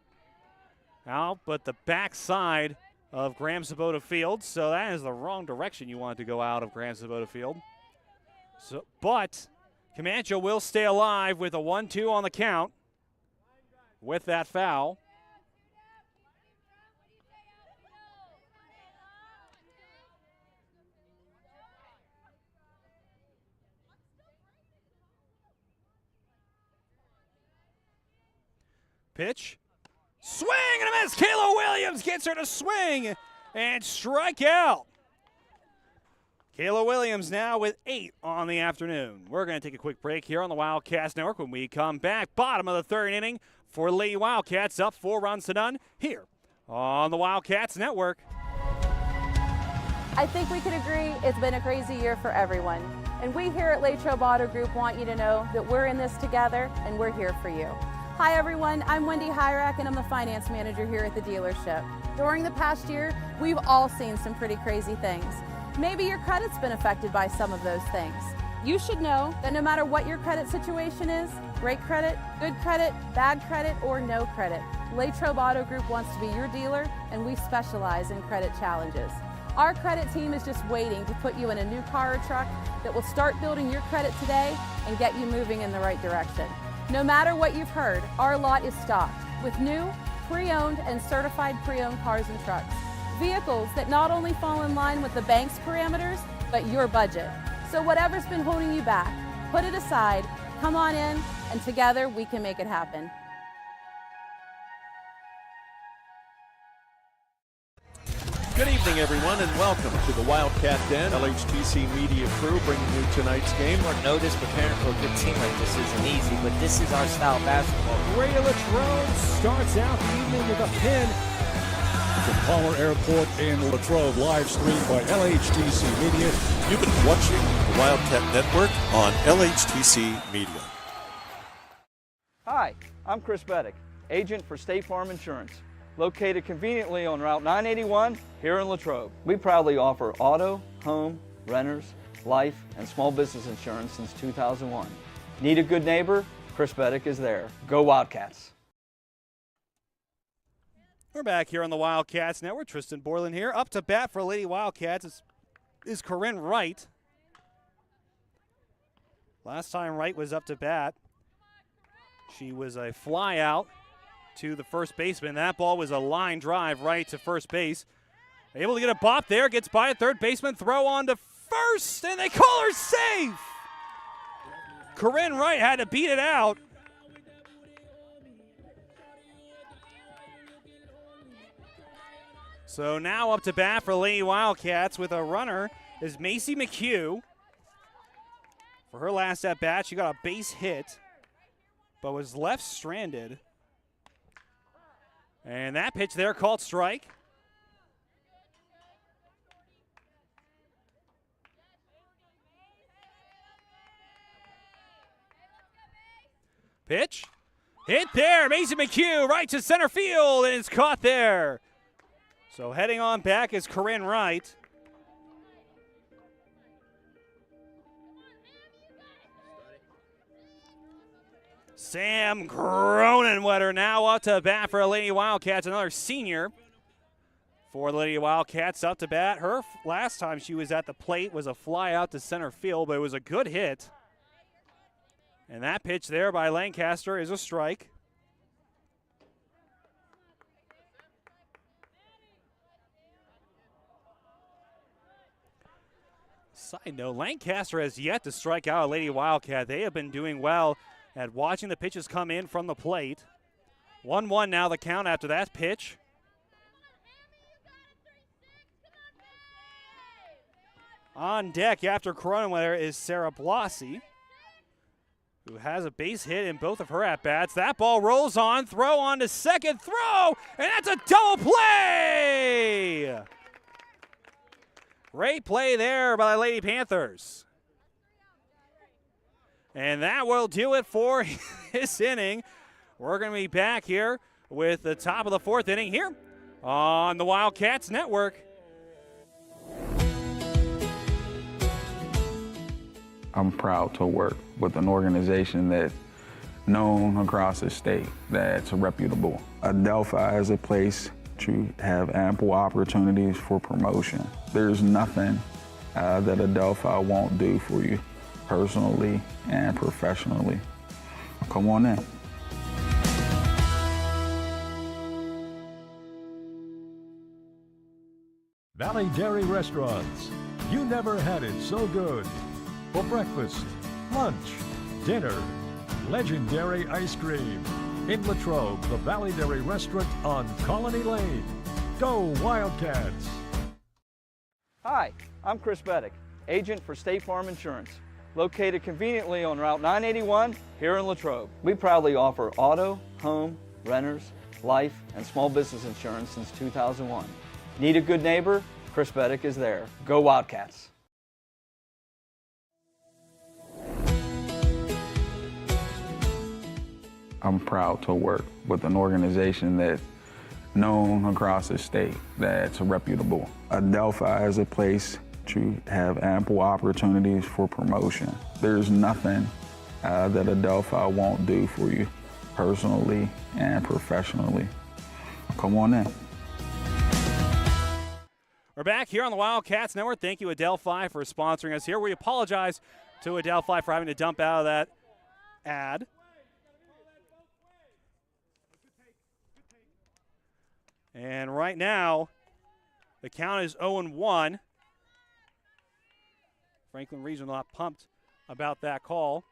Out, but the backside of Graham Sabota Field. So that is the wrong direction you want to go out of Graham Sabota Field. But Camacho will stay alive with a 1-2 on the count with that foul. Pitch. Swing and a miss. Kayla Williams gets her to swing and strike out. Kayla Williams now with 8 on the afternoon. We're going to take a quick break here on the Wildcats Network. When we come back, bottom of the 3rd inning for Lady Wildcats, up 4 runs to none here on the Wildcats Network. I think we can agree it's been a crazy year for everyone. And we here at Latrobe Auto Group want you to know that we're in this together and we're here for you. Hi everyone, I'm Wendy Hyrak and I'm the finance manager here at the dealership. During the past year, we've all seen some pretty crazy things. Maybe your credit's been affected by some of those things. You should know that no matter what your credit situation is, great credit, good credit, bad credit, or no credit, Latrobe Auto Group wants to be your dealer and we specialize in credit challenges. Our credit team is just waiting to put you in a new car or truck that will start building your credit today and get you moving in the right direction. No matter what you've heard, our lot is stocked with new, pre-owned, and certified pre-owned cars and trucks. Vehicles that not only fall in line with the bank's parameters, but your budget. So whatever's been holding you back, put it aside, come on in, and together we can make it happen. Good evening, everyone, and welcome to the Wildcat Den. LHTC Media Crew bringing you tonight's game. Short notice, preparing for a good team like this isn't easy, but this is our style of basketball. Radio Latrobe starts out the evening with a pin from Palmer Airport in Latrobe, live streamed by LHTC Media. You've been watching the Wildcat Network on LHTC Media. Hi, I'm Chris Beddick, agent for State Farm Insurance, located conveniently on Route 981 here in Latrobe. We proudly offer auto, home, renters, life, and small business insurance since 2001. Need a good neighbor? Chris Beddick is there. Go Wildcats! We're back here on the Wildcats Network. Tristan Borland here. Up to bat for Lady Wildcats is Corinne Wright. Last time Wright was up to bat, she was a fly out to the first baseman. That ball was a line drive right to first base. Able to get a bop there, gets by a third baseman, throw on to first, and they call her safe. Corinne Wright had to beat it out. So now up to bat for Lady Wildcats with a runner is Macy McHugh. For her last at bat, she got a base hit, but was left stranded. And that pitch there called strike. Pitch Hit there, Mason McHugh right to center field, and it's caught there. So heading on back is Corinne Wright. Sam Cronenwetter now up to bat for the Lady Wildcats, another senior for the Lady Wildcats up to bat. Her last time she was at the plate was a fly out to center field, but it was a good hit. And that pitch there by Lancaster is a strike. Side note, Lancaster has yet to strike out a Lady Wildcat. They have been doing well at watching the pitches come in from the plate. 1-1 now the count after that pitch. On deck after Cronenwetter is Sarah Blasi, who has a base hit in both of her at-bats. That ball rolls on, throw on to second, throw, and that's a double play! Great play there by the Lady Panthers. And that will do it for this inning. We're going to be back here with the top of the fourth inning here on the Wildcats Network. I'm proud to work with an organization that's known across the state, that's reputable. Adelphi is a place to have ample opportunities for promotion. There's nothing that Adelphi won't do for you personally and professionally. Come on in. Valley Dairy Restaurants. You never had it so good. For breakfast, lunch, dinner, legendary ice cream. In Latrobe, the Valley Dairy Restaurant on Colony Lane. Go Wildcats! Hi, I'm Chris Beddick, agent for State Farm Insurance, located conveniently on Route 981 here in Latrobe. We proudly offer auto, home, renters, life, and small business insurance since 2001. Need a good neighbor? Chris Beddick is there. Go Wildcats! I'm proud to work with an organization that's known across the state, that's reputable. Adelphi is a place to have ample opportunities for promotion. There's nothing that Adelphi won't do for you personally and professionally. Come on in. We're back here on the Wildcats Network. Thank you, Adelphi, for sponsoring us here. We apologize to Adelphi for having to dump out of that ad. And right now, the count is 0-1. Franklin Regional not pumped about that call.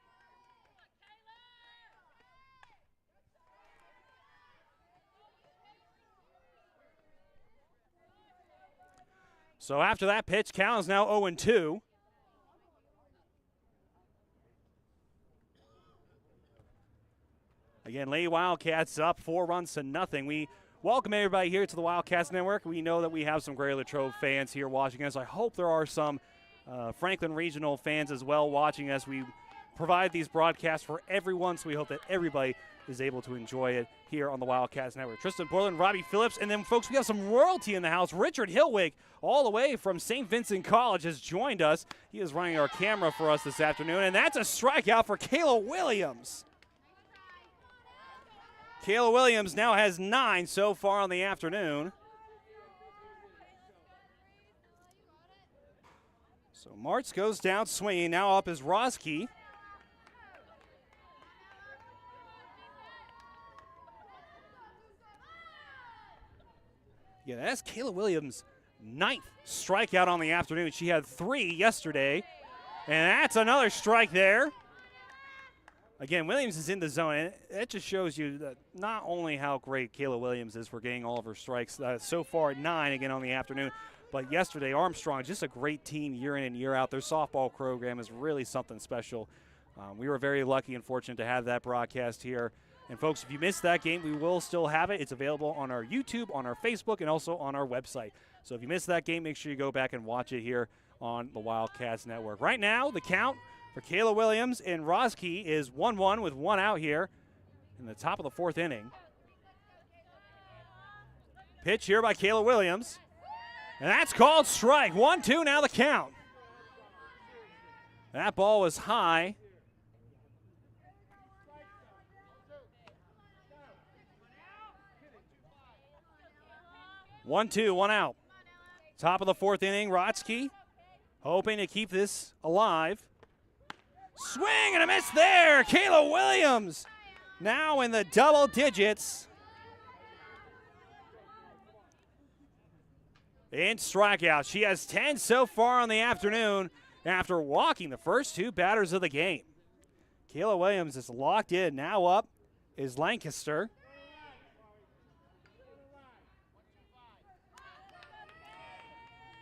So after that pitch, count is now 0-2. Again, Lady Wildcats up 4-0. We welcome everybody here to the Wildcats Network. We know that we have some Greater Latrobe fans here watching us. I hope there are some Franklin Regional fans as well watching us. We provide these broadcasts for everyone, so we hope that everybody is able to enjoy it here on the Wildcats Network. Tristan Borland, Robbie Phillips, and then, folks, we have some royalty in the house. Richard Hillwick, all the way from St. Vincent College, has joined us. He is running our camera for us this afternoon, and that's a strikeout for Kayla Williams. Kayla Williams now has 9 so far on the afternoon. So Martz goes down swinging. Now up is Roski. Yeah, that's Kayla Williams' 9th strikeout on the afternoon. She had 3 yesterday, and that's another strike there. Again, Williams is in the zone, and it just shows you that not only how great Kayla Williams is for getting all of her strikes so far at 9 again on the afternoon, but yesterday Armstrong, just a great team year in and year out. Their softball program is really something special. We were very lucky and fortunate to have that broadcast here. And, folks, if you missed that game, we will still have it. It's available on our YouTube, on our Facebook, and also on our website. So if you missed that game, make sure you go back and watch it here on the Wildcats Network. Right now, the count for Kayla Williams and Roski is 1-1 with 1 out here. in the top of the 4th inning. Pitch here by Kayla Williams. And that's called strike. 1-2 now the count. That ball was high. One, two, one out. Top of the 4th inning, Rotsky hoping to keep this alive. Swing and a miss there. Kayla Williams now in the double digits. In strikeouts. She has 10 so far on the afternoon after walking the first 2 batters of the game. Kayla Williams is locked in. Now up is Lancaster.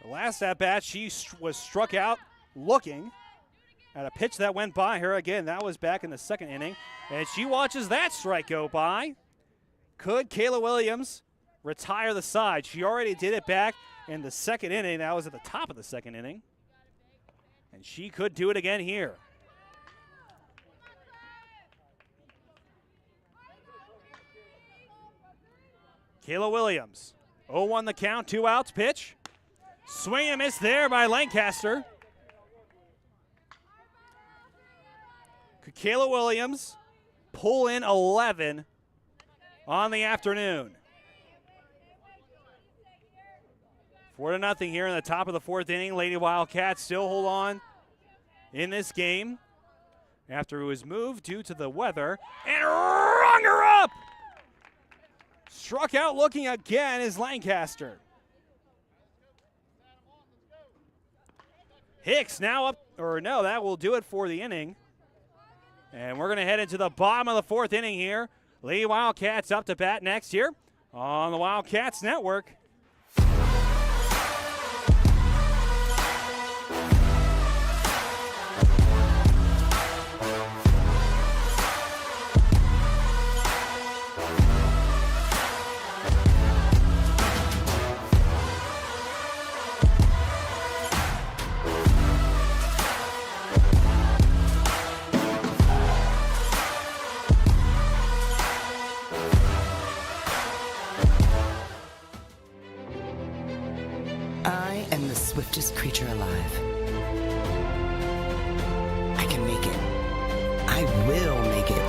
The last at bat, she was struck out looking at a pitch that went by her. Again, that was back in the 2nd inning. And she watches that strike go by. Could Kayla Williams retire the side? She already did it back in the 2nd inning. That was at the top of the 2nd inning. And she could do it again here. Kayla Williams, 0-1 the count, 2 outs, pitch. Swing and miss there by Lancaster. Could Kayla Williams pull in 11 on the afternoon? 4-0 here in the top of the 4th inning. Lady Wildcats still hold on in this game after it was moved due to the weather. And rung her up! Struck out looking again is Lancaster. Hicks now up, or no, that will do it for the inning. And we're going to head into the bottom of the 4th inning here. Lady Wildcats up to bat next here on the Wildcats Network. I am the swiftest creature alive. I can make it. I will make it.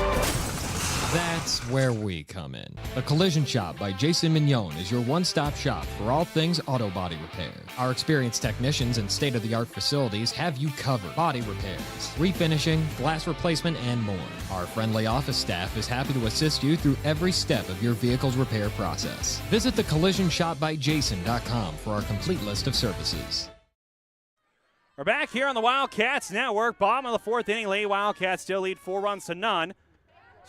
That's where we come in. The Collision Shop by Jason Mignon is your one-stop shop for all things auto body repair. Our experienced technicians and state-of-the-art facilities have you covered. Body repairs, refinishing, glass replacement, and more. Our friendly office staff is happy to assist you through every step of your vehicle's repair process. Visit thecollisionshopbyjason.com for our complete list of services. We're back here on the Wildcats Network. Bottom of the 4th inning, Lady Wildcats still lead 4-0.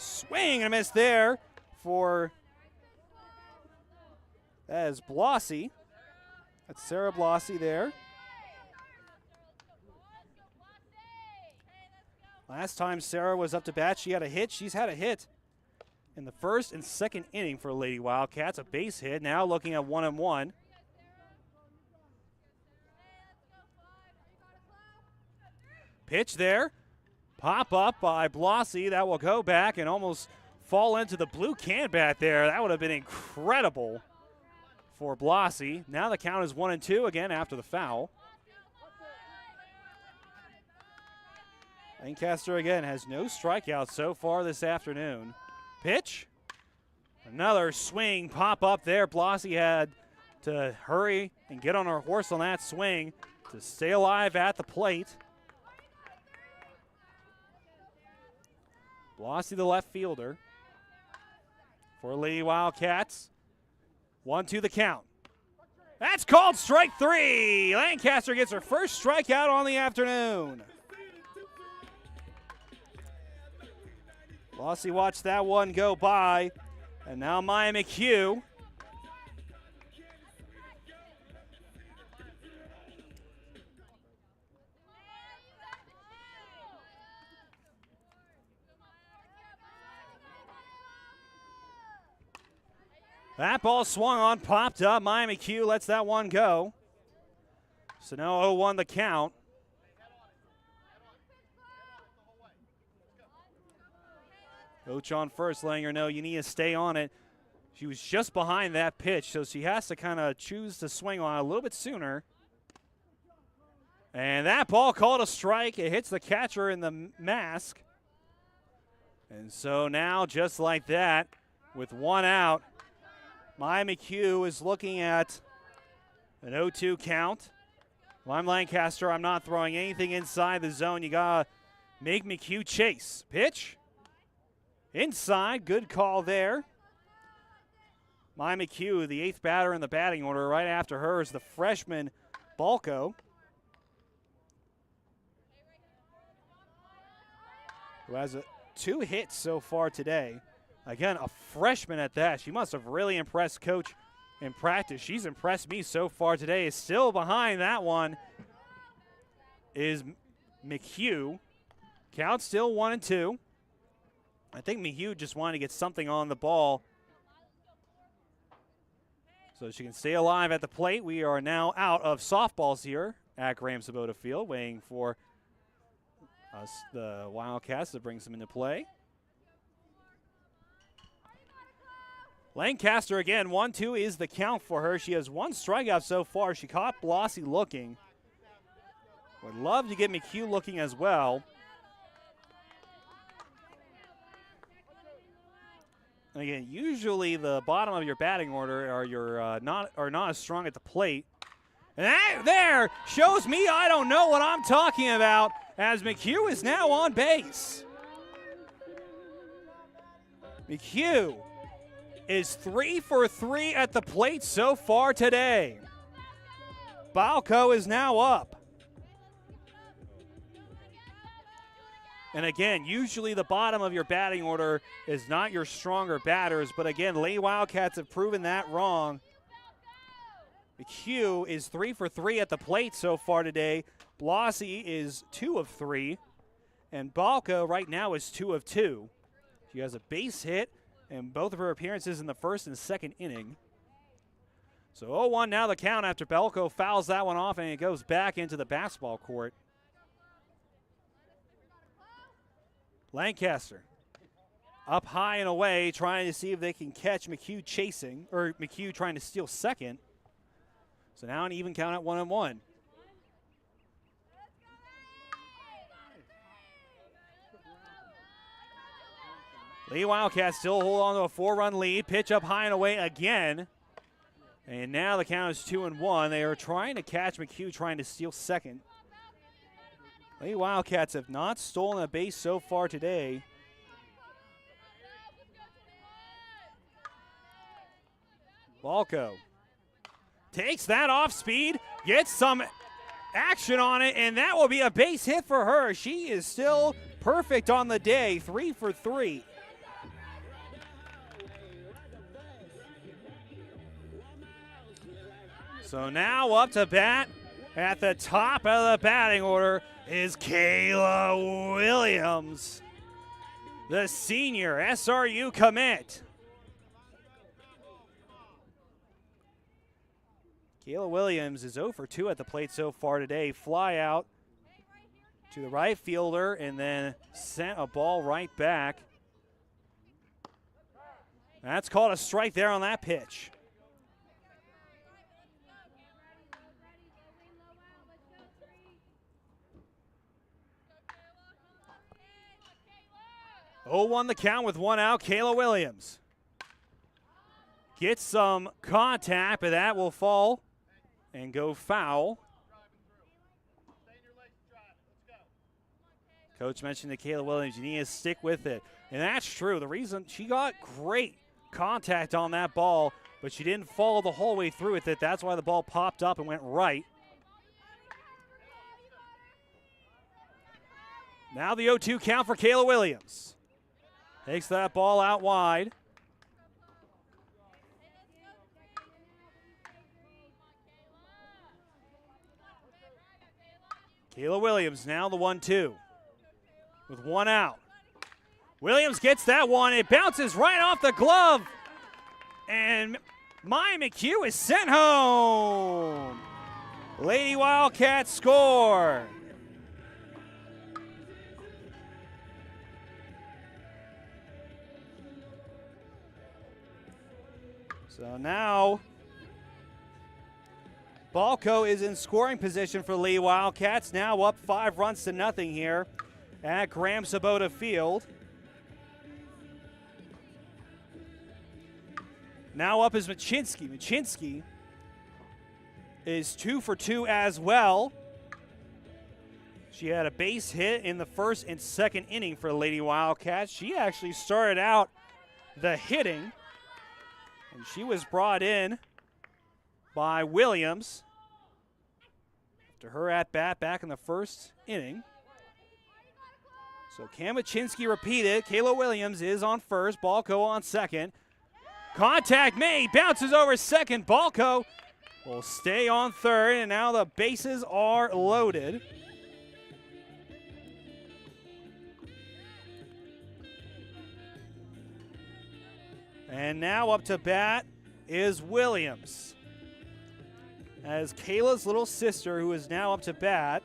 Swing and a miss there for, that is Blossy. That's Sarah Blossy there. Last time Sarah was up to bat, she had a hit. She's had a hit in the 1st and 2nd inning for Lady Wildcats, a base hit. Now looking at 1-1. Pitch there. Pop up by Blossy. That will go back and almost fall into the blue can bat there. That would have been incredible for Blossy. Now the count is 1-2 again after the foul. Lancaster again has no strikeouts so far this afternoon. Pitch. Another swing pop up there. Blossy had to hurry and get on her horse on that swing to stay alive at the plate. Blossy, the left fielder for Lady Wildcats. 1-2 the count. That's called strike 3. Lancaster gets her first strikeout on the afternoon. Blossy watched that one go by. And now Maya McHugh. That ball swung on, popped up. Maya McHugh lets that one go. So now 0-1 the count. Coach on first, letting her know you need to stay on it. She was just behind that pitch, so she has to kind of choose to swing on it a little bit sooner. And that ball called a strike. It hits the catcher in the mask. And so now, just like that, with one out, Maya McHugh is looking at an 0-2 count. Well, I'm Lancaster. I'm not throwing anything inside the zone. You got to make McHugh chase. Pitch. Inside. Good call there. Maya McHugh, the 8th batter in the batting order. Right after her is the freshman Balco, who has 2 hits so far today. Again, a freshman at that. She must have really impressed Coach in practice. She's impressed me so far today. Still behind that one is McHugh. Count still 1-2. I think McHugh just wanted to get something on the ball so she can stay alive at the plate. We are now out of softballs here at Graham Sabota Field, waiting for us, the Wildcats, to bring some into play. Lancaster again, 1-2 is the count for her. She has 1 strikeout so far. She caught Blasi looking. Would love to get McHugh looking as well. And again, usually the bottom of your batting order are not as strong at the plate. And that there shows me I don't know what I'm talking about, as McHugh is now on base. McHugh is 3 for 3 at the plate so far today. Balco is now up. And again, usually the bottom of your batting order is not your stronger batters, but again, Lady Wildcats have proven that wrong. McHugh is 3 for 3 at the plate so far today. Blasi is 2 of 3. And Balco right now is 2 of 2. She has a base hit in both of her appearances in the first and second inning. So 0-1 now the count after Balco fouls that one off, and it goes back into the basketball court. Lancaster up high and away, trying to see if they can catch McHugh chasing, or McHugh trying to steal second. So now an even count at 1-1. Lady Wildcats still hold on to a 4-run lead. Pitch up high and away again. And now the count is 2-1. They are trying to catch McHugh trying to steal second. Lady Wildcats have not stolen a base so far today. Balco takes that off speed, gets some action on it, and that will be a base hit for her. She is still perfect on the day, 3 for 3. So now up to bat at the top of the batting order is Kayla Williams, the senior SRU commit. Kayla Williams is 0 for 2 at the plate so far today. Fly out to the right fielder and then sent a ball right back. That's called a strike there on that pitch. Oh, the count with 1 out. Kayla Williams gets some contact, but that will fall and go foul. Coach mentioned to Kayla Williams, you need to stick with it. And that's true. The reason she got great contact on that ball, but she didn't follow the whole way through with it. That's why the ball popped up and went right. Now the 0-2 count for Kayla Williams. Takes that ball out wide. Kayla Williams now the 1-2 with 1 out. Williams gets that one. It bounces right off the glove. And Maya McHugh is sent home. Lady Wildcats score. So now Balco is in scoring position for Lee Wildcats, now up 5 runs to nothing here at Graham Sabota Field. Now up is Machinsky. Machinsky is 2 for 2 as well. She had a base hit in the first and second inning for the Lady Wildcats. She actually started out the hitting, and she was brought in by Williams after her at-bat back in the first inning. So Cam Machinsky repeated. Kayla Williams is on first, Balco on second. Contact made, bounces over second. Balco will stay on third, and now the bases are loaded. And now up to bat is Williams, as Kayla's little sister, who is now up to bat.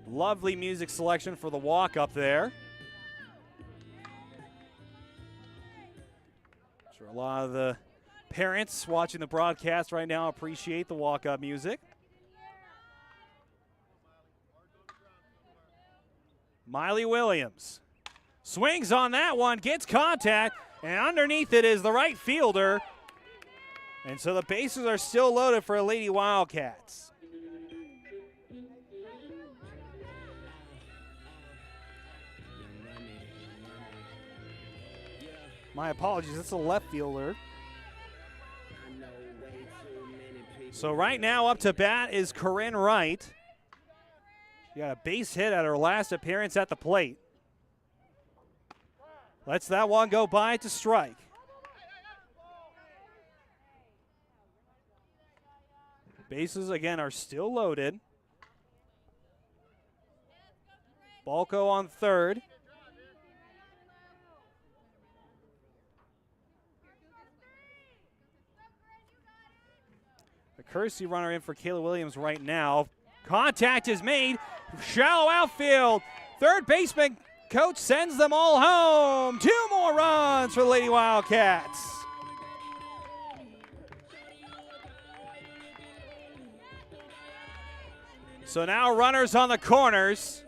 Lovely music selection for the walk up there. I'm sure a lot of the parents watching the broadcast right now appreciate the walk up music. Miley Williams swings on that one, gets contact, and underneath it is the right fielder. And so the bases are still loaded for Lady Wildcats. My apologies, it's a left fielder. So right now up to bat is Corinne Wright. She got a base hit at her last appearance at the plate. Lets that one go by to strike. Bases again are still loaded. Balco on third. The courtesy runner in for Kayla Williams right now. Contact is made. Shallow outfield. Third baseman coach sends them all home. 2 more runs for the Lady Wildcats. So now runners on the corners.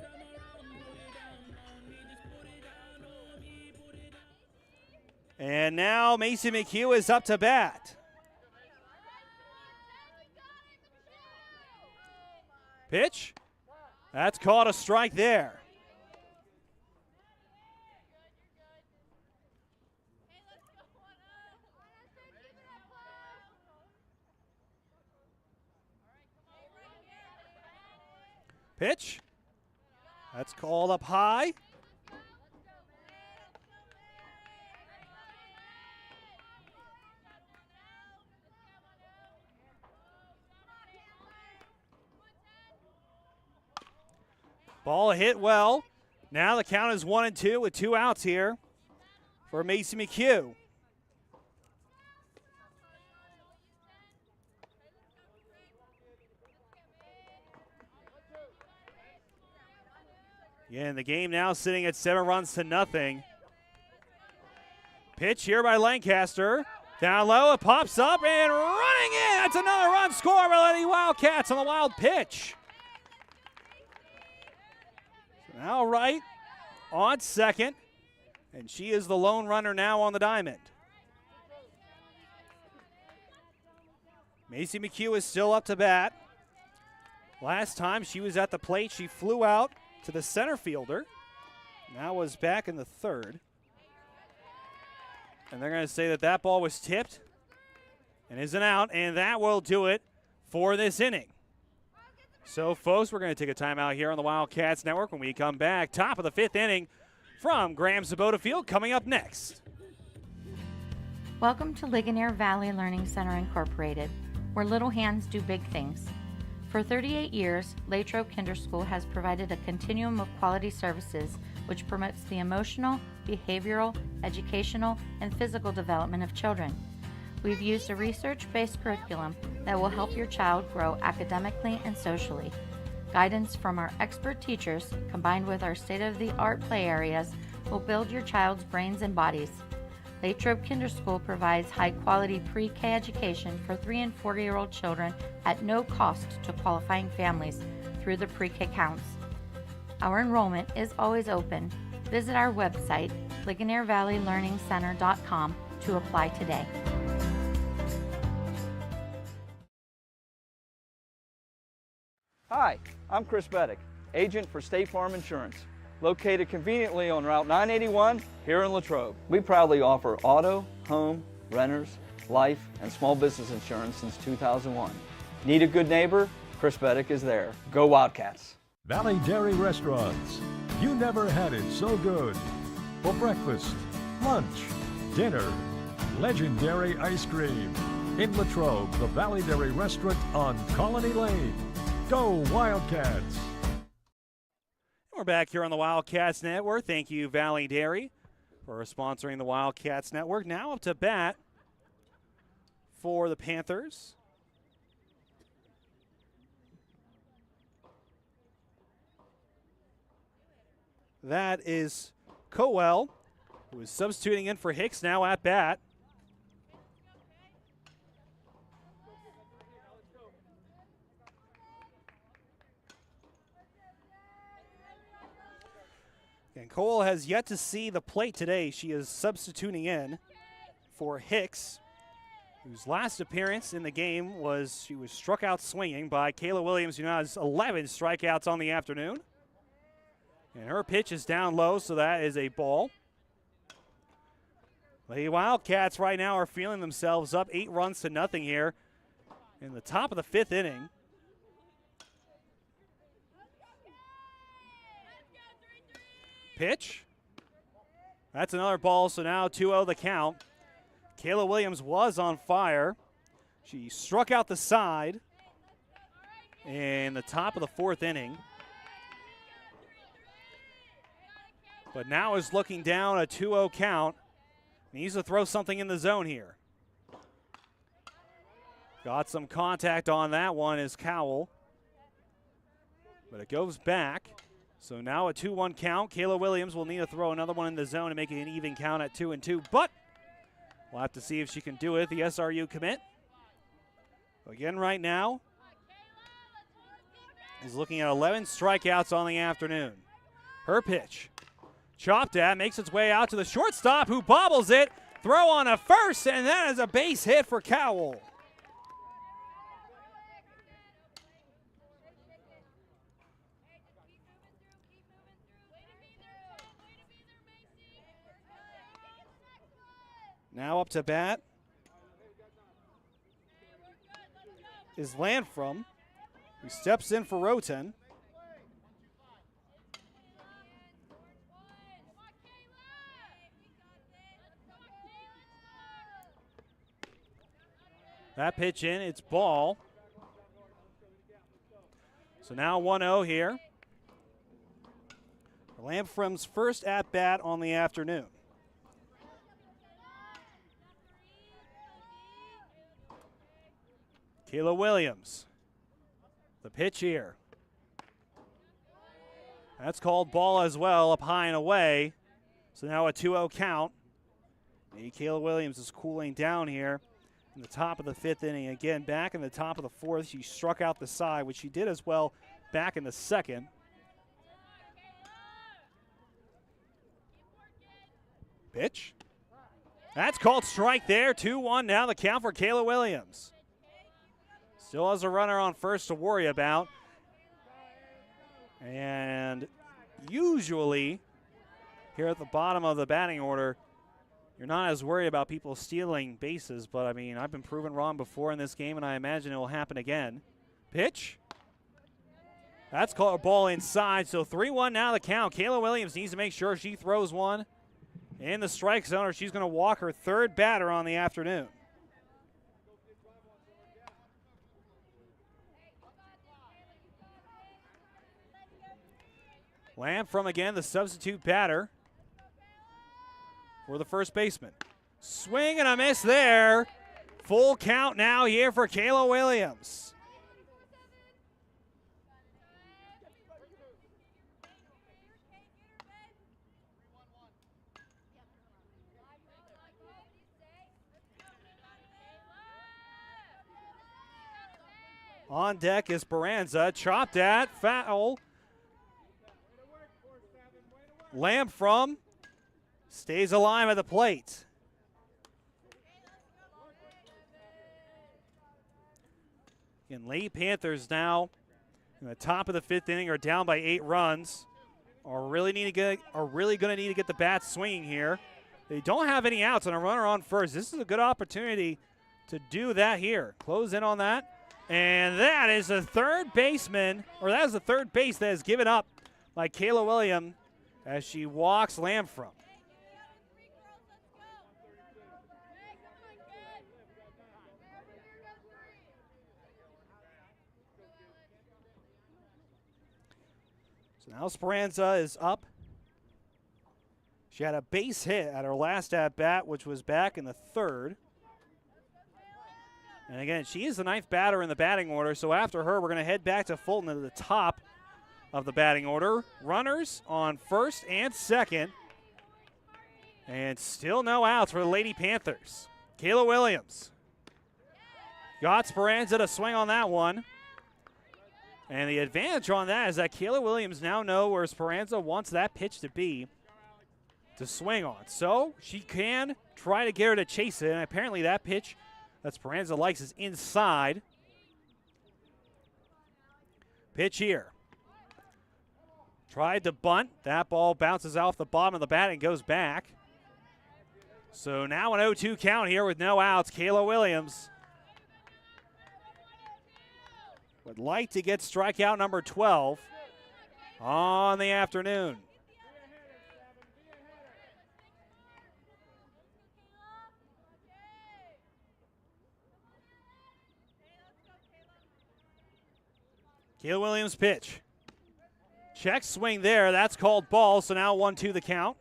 And now Macy McHugh is up to bat. Pitch. That's called a strike there. Pitch. That's called up high. Ball hit well. Now the count is 1-2 with 2 outs here for Macy McHugh. Again, the game now sitting at 7 runs to nothing. Pitch here by Lancaster. Down low, it pops up and running in. That's another run score by Lady Wildcats on the wild pitch. So now Wright on second, and she is the lone runner now on the diamond. Macy McHugh is still up to bat. Last time she was at the plate, she flew out to the center fielder. Now was back in the third. And they're going to say that that ball was tipped and isn't out, and that will do it for this inning. So, folks, we're going to take a timeout here on the Wildcats Network. When we come back, top of the 5th inning from Graham Sabota Field coming up next. Welcome to Ligonier Valley Learning Center Incorporated, where little hands do big things. For 38 years, Latrobe Kinder School has provided a continuum of quality services which promotes the emotional, behavioral, educational, and physical development of children. We've used a research-based curriculum that will help your child grow academically and socially. Guidance from our expert teachers, combined with our state-of-the-art play areas, will build your child's brains and bodies. Latrobe Kinder School provides high-quality pre-K education for 3 and 4-year-old children at no cost to qualifying families through the pre-K counts. Our enrollment is always open. Visit our website, LigonierValleyLearningCenter.com, to apply today. Hi, I'm Chris Beddick, agent for State Farm Insurance, located conveniently on Route 981 here in Latrobe. We proudly offer auto, home, renters, life, and small business insurance since 2001. Need a good neighbor? Chris Beddick is there. Go Wildcats! Valley Dairy Restaurants. You never had it so good. For breakfast, lunch, dinner, legendary ice cream. In Latrobe, the Valley Dairy Restaurant on Colony Lane. Go Wildcats! We're back here on the Wildcats Network. Thank you, Valley Dairy, for sponsoring the Wildcats Network. Now up to bat for the Panthers. That is Cowell, who is substituting in for Hicks, now at bat. And Cowell has yet to see the plate today. She is substituting in for Hicks, whose last appearance in the game was she was struck out swinging by Kayla Williams, who now has 11 strikeouts on the afternoon. And her pitch is down low, so that is a ball. The Wildcats right now are feeling themselves up 8-0 here in the top of the 5th inning. Pitch. That's another ball, so now 2-0 the count. Kayla Williams was on fire. She struck out the side in the top of the 4th inning. But now is looking down a 2-0 count. Needs to throw something in the zone here. Got some contact on that one is Cowell. But it goes back. So now a 2-1 count. Kayla Williams will need to throw another one in the zone to make it an even count at 2-2. But we'll have to see if she can do it. The SRU commit. Again right now is looking at 11 strikeouts on the afternoon. Her pitch. Chopped at, makes its way out to the shortstop who bobbles it. Throw on a first, and that is a base hit for Cowell. Now up to bat is Landfrom, who steps in for Roten. That pitch in, it's ball. So now 1-0 here. Landfrom's first at-bat on the afternoon. Kayla Williams, the pitch here. That's called ball as well, up high and away. So now a 2-0 count. And Kayla Williams is cooling down here in the top of the 5th inning. Again, back in the top of the 4th, she struck out the side, which she did as well back in the 2nd. Pitch. That's called strike there. 2-1 now the count for Kayla Williams. Still has a runner on first to worry about. And usually here at the bottom of the batting order, you're not as worried about people stealing bases, but I mean, I've been proven wrong before in this game, and I imagine it will happen again. Pitch. That's called a ball inside, so 3-1 now the count. Kayla Williams needs to make sure she throws one in the strike zone, or she's going to walk her third batter on the afternoon. Landfrom again, the substitute batter for the first baseman. Swing and a miss there. Full count now here for Kayla Williams. On deck is Speranza, chopped at, foul. Lamb from stays alive at the plate. And Lady Panthers now in the top of the 5th inning are down by 8 runs. Are really going to need to get the bats swinging here. They don't have any outs and a runner on first. This is a good opportunity to do that here. Close in on that. And that is the third baseman, or that is the third base that is given up by Kayla Williams as she walks Lamb from. So now Speranza is up. She had a base hit at her last at-bat, which was back in the 3rd. And again, she is the 9th batter in the batting order, so after her, we're going to head back to Fulton at the top of the batting order. Runners on first and second. And still no outs for the Lady Panthers. Kayla Williams got Speranza to swing on that one. And the advantage on that is that Kayla Williams now knows where Speranza wants that pitch to be to swing on. So she can try to get her to chase it, and apparently that pitch that Speranza likes is inside. Pitch here. Tried to bunt. That ball bounces off the bottom of the bat and goes back. So now an 0-2 count here with no outs. Kayla Williams would like to get strikeout number 12 on the afternoon. Kayla Williams pitch. Check swing there. That's called ball, so now 1-2 the count.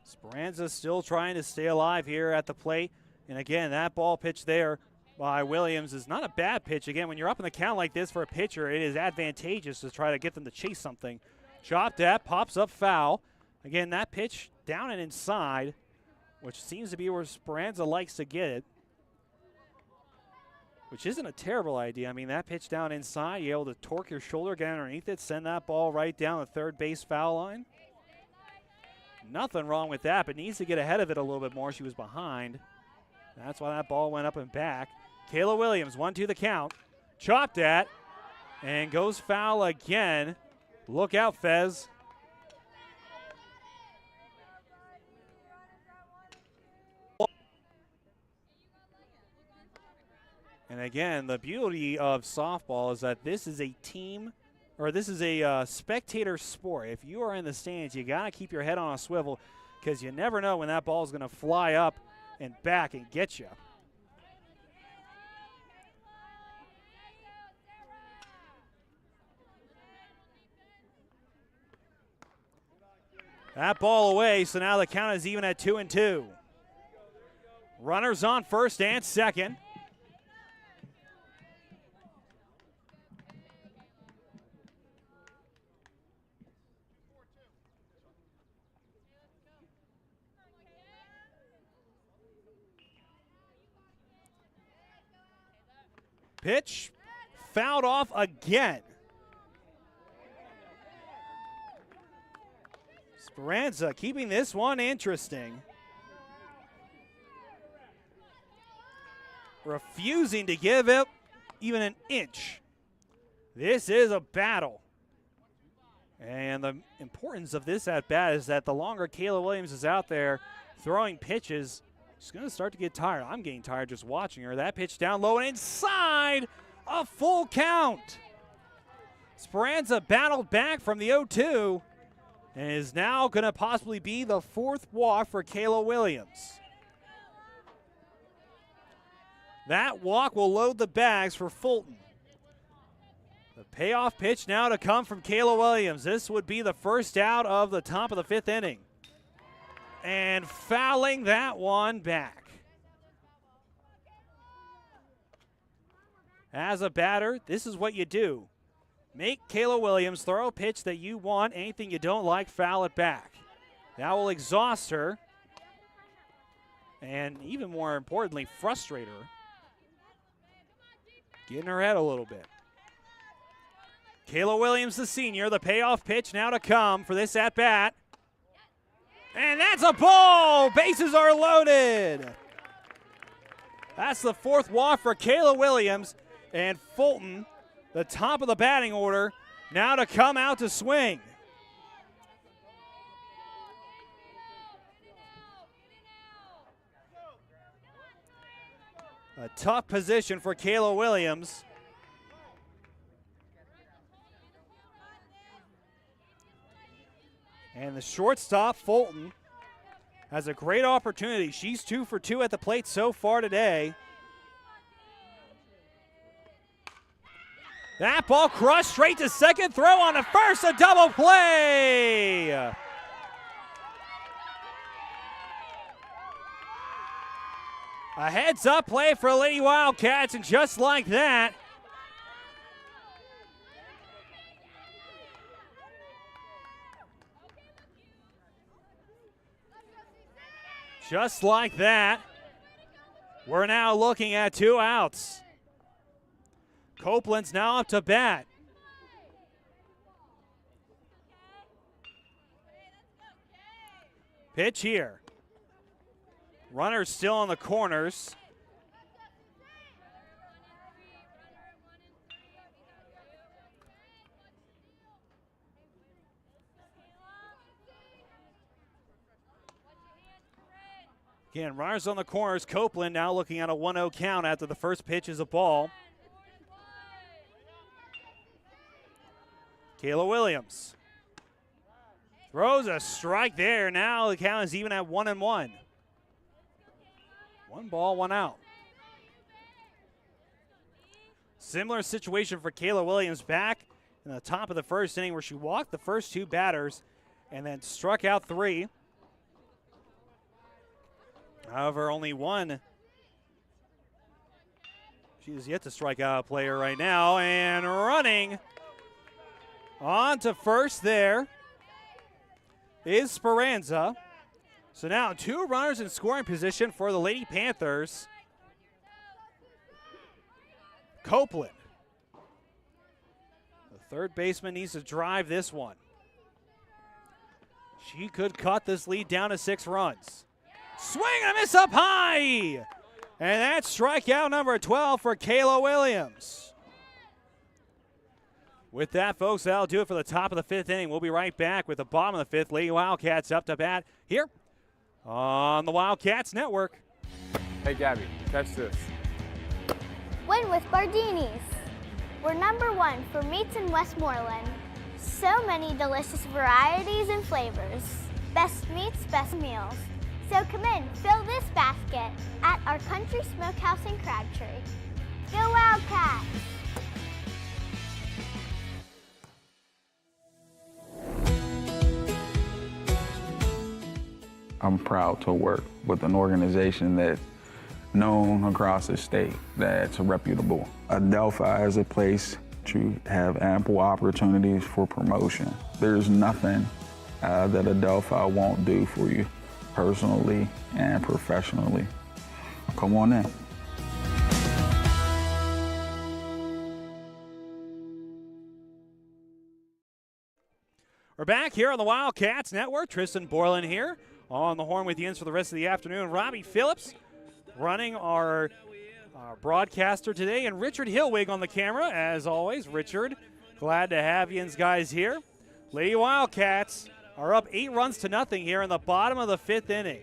Speranza still trying to stay alive here at the plate. And again, that ball pitch there by Williams is not a bad pitch. Again, when you're up in the count like this for a pitcher, it is advantageous to try to get them to chase something. Chopped at, pops up foul. Again, that pitch down and inside, which seems to be where Speranza likes to get it, which isn't a terrible idea. I mean, that pitch down inside, you're able to torque your shoulder, get underneath it, send that ball right down the third base foul line. Nothing wrong with that, but needs to get ahead of it a little bit more. She was behind. That's why that ball went up and back. Kayla Williams, 1-2 the count. Chopped at and goes foul again. Look out, Fez. And again, the beauty of softball is that this is a team, or this is a spectator sport. If you are in the stands, you got to keep your head on a swivel because you never know when that ball is going to fly up and back and get you. That ball away, so now the count is even at 2-2. Runners on first and second. Pitch fouled off again. Speranza keeping this one interesting. Refusing to give up even an inch. This is a battle. And the importance of this at bat is that the longer Kayla Williams is out there throwing pitches, she's going to start to get tired. I'm getting tired just watching her. That pitch down low and inside, a full count. Speranza battled back from the 0-2 and is now going to possibly be the 4th walk for Kayla Williams. That walk will load the bags for Fulton. The payoff pitch now to come from Kayla Williams. This would be the first out of the top of the 5th inning. And fouling that one back. As a batter, this is what you do. Make Kayla Williams throw a pitch that you want. Anything you don't like, foul it back. That will exhaust her. And even more importantly, frustrate her. Get in her head a little bit. Kayla Williams, the senior, the payoff pitch now to come for this at-bat. And that's a ball! Bases are loaded. That's the fourth walk for Kayla Williams. And Fulton, the top of the batting order, now to come out to swing. A tough position for Kayla Williams. And the shortstop, Fulton, has a great opportunity. She's 2 for 2 at the plate so far today. That ball crushed straight to second. Throw on to first, a double play. A heads-up play for Lady Wildcats, and just like that, we're now looking at 2 outs. Copeland's now up to bat. Pitch here. Runners still on the corners. Again, runners on the corners. Copeland now looking at a 1-0 count after the first pitch is a ball. Kayla Williams throws a strike there. Now the count is even at 1-1. 1 ball, 1 out. Similar situation for Kayla Williams back in the top of the first inning where she walked the first 2 batters and then struck out 3. However, only 1. She is yet to strike out a player right now, and running on to first there is Speranza. So now 2 runners in scoring position for the Lady Panthers. Copeland, the third baseman, needs to drive this one. She could cut this lead down to 6 runs. Swing and a miss up high. And that's strikeout number 12 for Kayla Williams. With that, folks, that'll do it for the top of the 5th inning. We'll be right back with the bottom of the 5th. Lady Wildcats up to bat here on the Wildcats Network. Hey, Gabby, catch this. Win with Bardini's. We're #1 for meats in Westmoreland. So many delicious varieties and flavors. Best meats, best meals. So come in, fill this basket at our Country Smokehouse in Crabtree. Go Wildcats! I'm proud to work with an organization that's known across the state, that's reputable. Adelphi is a place to have ample opportunities for promotion. There's nothing that Adelphi won't do for you personally and professionally. Come on in. We're back here on the Wildcats Network. Tristan Borland here on the horn with you for the rest of the afternoon. Robbie Phillips running our broadcaster today, and Richard Hillwig on the camera, as always. Richard, glad to have you guys here. Lady Wildcats are up 8-0 here in the bottom of the 5th inning.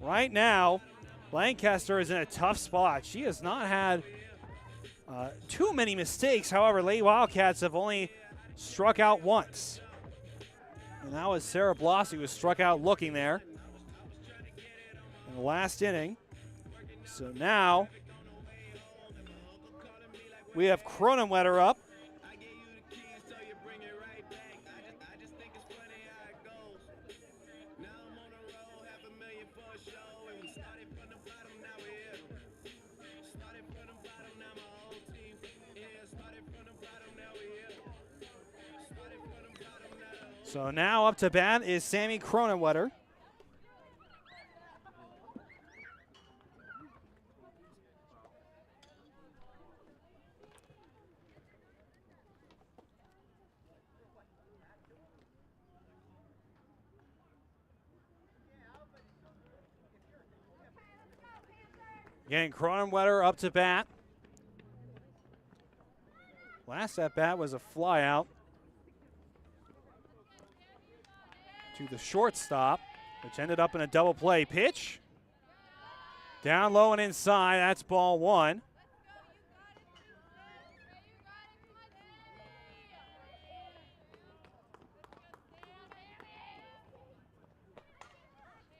Right now, Lancaster is in a tough spot. She has not had too many mistakes. However, Lady Wildcats have only struck out once. And that was Sarah Bloss, who was struck out looking there in the last inning. So now we have Cronenwetter up. So now up to bat is Sammy Cronenwetter. Again, Cronenwetter up to bat. Last at bat was a fly out to the shortstop, which ended up in a double play. Pitch. Down low and inside. That's ball one.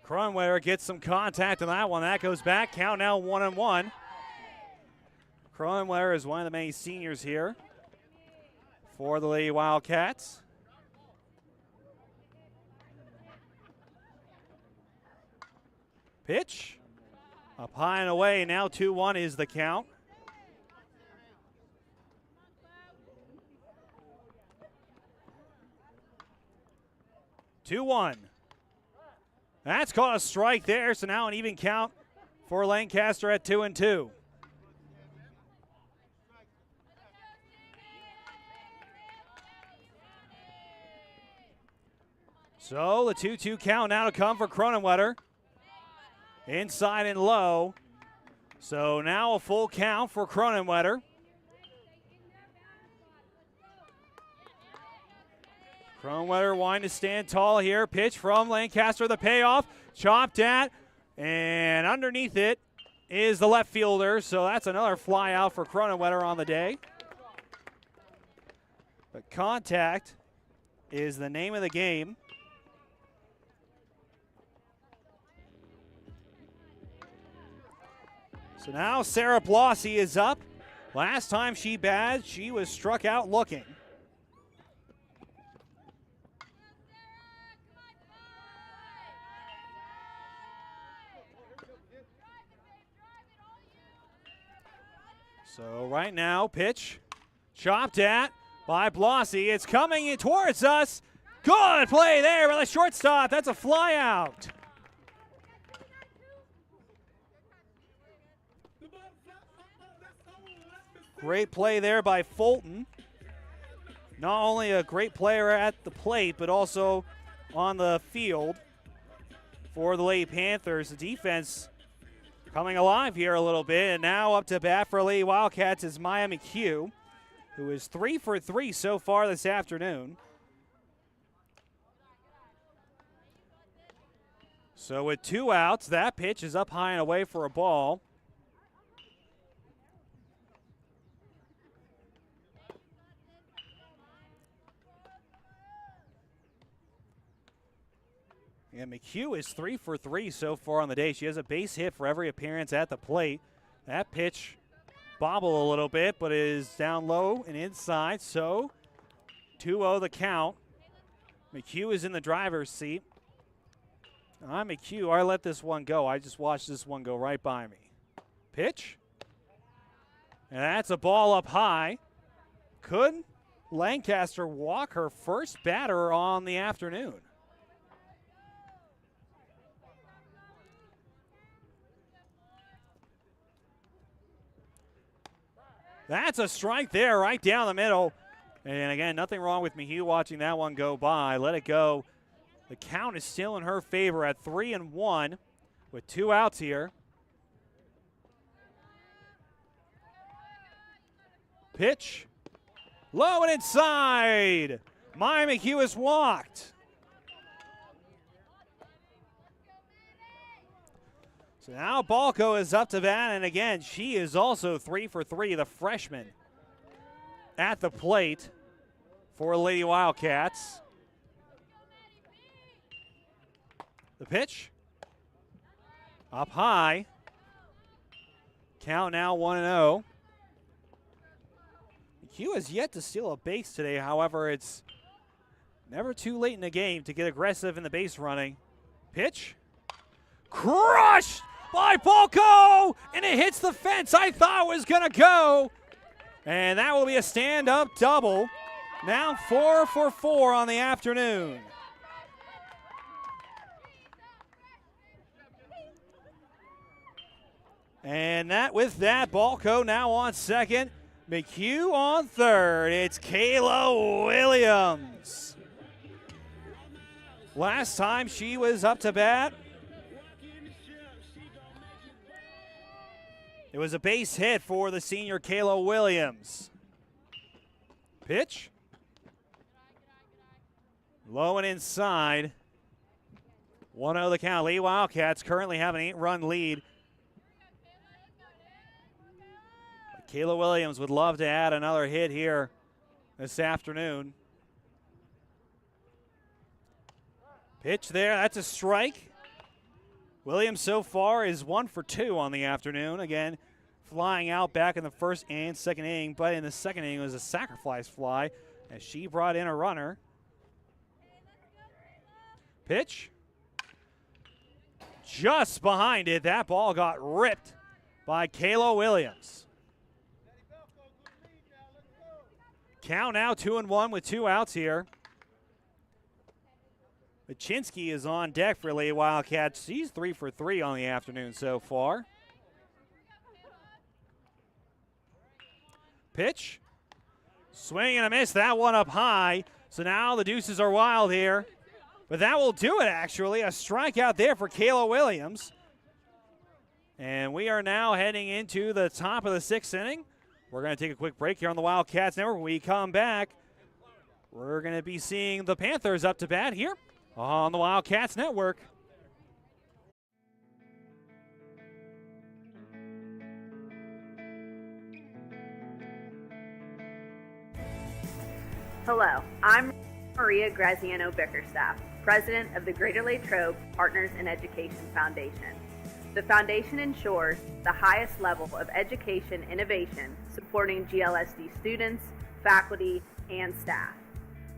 Cronenwetter gets some contact on that one. That goes back. Count now 1-1. Cronenwetter is one of the many seniors here for the Lady Wildcats. Pitch. Up high and away. Now 2-1 is the count. Two one. That's caught a strike there, so now an even count for Lancaster at 2-2. So the 2-2 count now to come for Cronenwetter. Inside and low. So now a full count for Cronenwetter. Cronenwetter wanting to stand tall here. Pitch from Lancaster, the payoff. Chopped at, and underneath it is the left fielder. So that's another fly out for Cronenwetter on the day. But contact is the name of the game. So now Sarah Blossy is up. Last time she batted, she was struck out looking. So right now, pitch chopped at by Blossy. It's coming in towards us. Good play there by the shortstop. That's a fly out. Great play there by Fulton. Not only a great player at the plate, but also on the field for the Lady Panthers. The defense coming alive here a little bit, and now up to bat for Lady Wildcats is Maya McHugh, who is 3 for 3 so far this afternoon. So with 2 outs, that pitch is up high and away for a ball. And McHugh is 3 for 3 so far on the day. She has a base hit for every appearance at the plate. That pitch bobbled a little bit, but is down low and inside. So 2-0 the count. McHugh is in the driver's seat. I'm McHugh. I let this one go. I just watched this one go right by me. Pitch. And that's a ball up high. Could Lancaster walk her first batter on the afternoon? That's a strike there right down the middle. And again, nothing wrong with McHugh watching that one go by. Let it go. The count is still in her favor at 3-1 with 2 outs here. Pitch. Low and inside. Maya McHugh is walked. So now Balco is up to bat, and again, she is also 3 for 3, the freshman at the plate for Lady Wildcats. The pitch. Up high. Count now 1-0. McHugh has yet to steal a base today. However, it's never too late in the game to get aggressive in the base running. Pitch. Crushed by Balco, and it hits the fence I thought was going to go. And that will be a stand-up double Now 4 for 4 on the afternoon. And with that, Balco now on second. McHugh on third. It's Kayla Williams. Last time she was up to bat, it was a base hit for the senior Kayla Williams. Pitch. Low and inside. 1-0 the count. Lee Wildcats currently have an 8-run lead. But Kayla Williams would love to add another hit here this afternoon. Pitch there, that's a strike. Williams so far is 1 for 2 on the afternoon. Again, flying out back in the first and second inning, but in the second inning it was a sacrifice fly as she brought in a runner. Pitch. Just behind it, that ball got ripped by Kayla Williams. Count now 2-1 with 2 outs here. Machinsky is on deck for Lee Wildcats. She's 3 for 3 on the afternoon so far. Pitch. Swing and a miss. That one up high. So now the deuces are wild here. But that will do it, actually. A strikeout there for Kayla Williams. And we are now heading into the top of the 6th inning. We're going to take a quick break here on the Wildcats Network. When we come back, we're going to be seeing the Panthers up to bat here on the Wildcats Network. Hello, I'm Maria Graziano Bickerstaff, President of the Greater Latrobe Partners in Education Foundation. The foundation ensures the highest level of education innovation supporting GLSD students, faculty, and staff.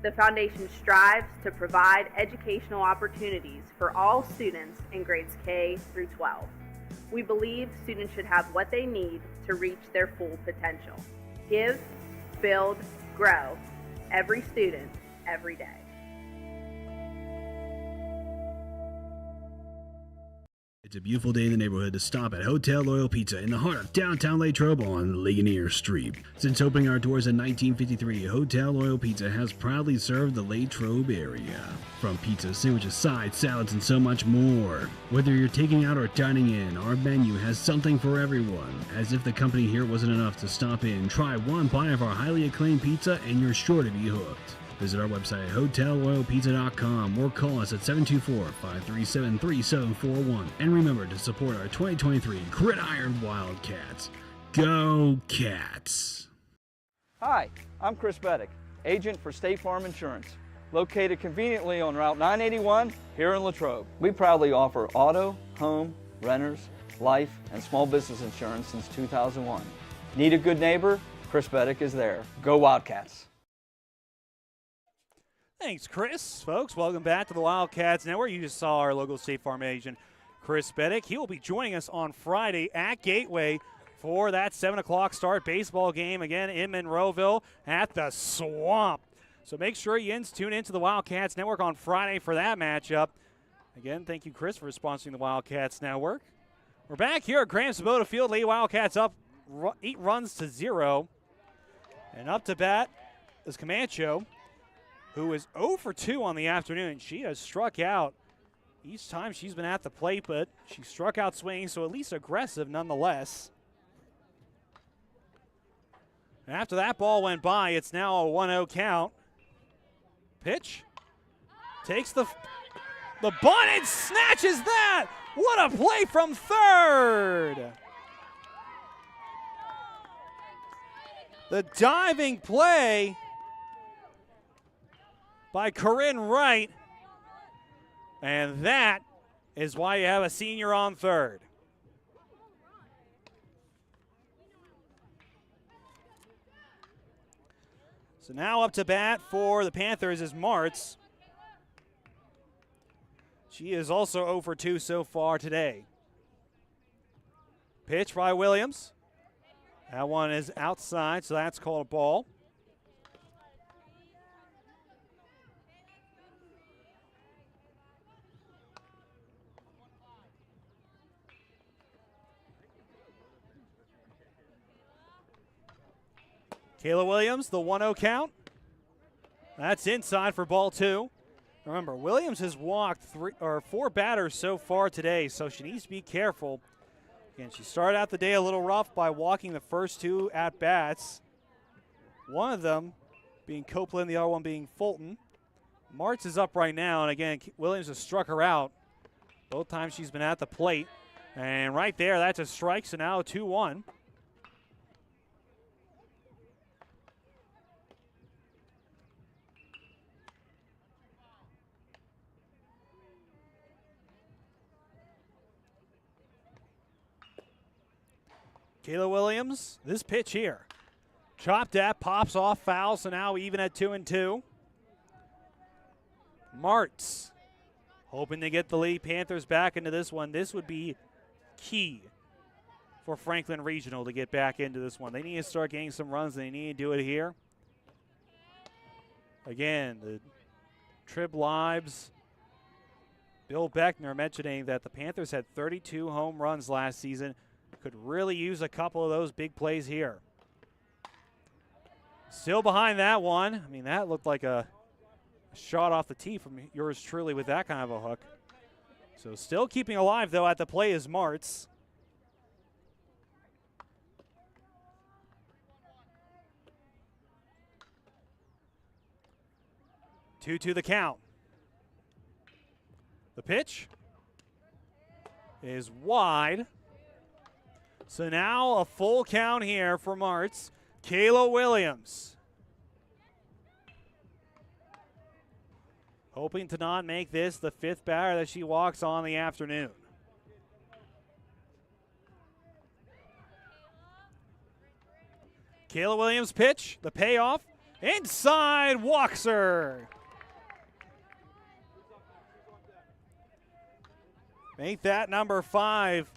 The foundation strives to provide educational opportunities for all students in grades K through 12. We believe students should have what they need to reach their full potential. Give, build, grow. Every student, every day. It's a beautiful day in the neighborhood to stop at Hotel Loyal Pizza in the heart of downtown Latrobe on Ligonier Street. Since opening our doors in 1953, Hotel Loyal Pizza has proudly served the Latrobe area. From pizza, sandwiches, sides, salads, and so much more. Whether you're taking out or dining in, our menu has something for everyone. As if the company here wasn't enough to stop in, try one bite of our highly acclaimed pizza and you're sure to be hooked. Visit our website at hotelloyalpizza.com or call us at 724-537-3741. And remember to support our 2023 Gridiron Wildcats. Go Cats! Hi, I'm Chris Beddick, agent for State Farm Insurance, located conveniently on Route 981 here in Latrobe. We proudly offer auto, home, renters, life, and small business insurance since 2001. Need a good neighbor? Chris Beddick is there. Go Wildcats! Thanks, Chris. Folks, welcome back to the Wildcats Network. You just saw our local State Farm agent, Chris Beddick. He will be joining us on Friday at Gateway for that 7 o'clock start baseball game, again in Monroeville at the Swamp. So make sure you tune into the Wildcats Network on Friday for that matchup. Again, thank you, Chris, for sponsoring the Wildcats Network. We're back here at Graham Sabota Field. Lee Wildcats up 8 runs to 0. And up to bat is Camacho, who is 0 for 2 on the afternoon. She has struck out each time she's been at the plate, but she struck out swinging, so at least aggressive nonetheless. And after that ball went by, it's now a 1-0 count. Pitch. Takes the bunt and snatches that. What a play from third. The diving play by Corinne Wright. And that is why you have a senior on third. So now up to bat for the Panthers is Martz. She is also 0 for 2 so far today. Pitch by Williams. That one is outside, so that's called a ball. Kayla Williams, the 1-0 count. That's inside for ball 2. Remember, Williams has walked 4 batters so far today, so she needs to be careful. Again, she started out the day a little rough by walking the first 2 at-bats. One of them being Copeland, the other one being Fulton. Martz is up right now, and again, Williams has struck her out both times she's been at the plate. And right there, that's a strike, so now 2-1. Kayla Williams, this pitch here. Chopped at, pops off, foul, so now even at 2-2. Martz hoping to get the lead Panthers back into this one. This would be key for Franklin Regional to get back into this one. They need to start getting some runs, and they need to do it here. Again, the Trib Lives, Bill Beckner mentioning that the Panthers had 32 home runs last season. Could really use a couple of those big plays here. Still behind that one. I mean, that looked like a shot off the tee from yours truly with that kind of a hook. So still keeping alive, though, at the play is Martz. Two the count. The pitch is wide. So now a full count here for Martz. Kayla Williams hoping to not make this the 5th batter that she walks on the afternoon. Kayla Williams pitch, the payoff, inside, walks her. Make that number 5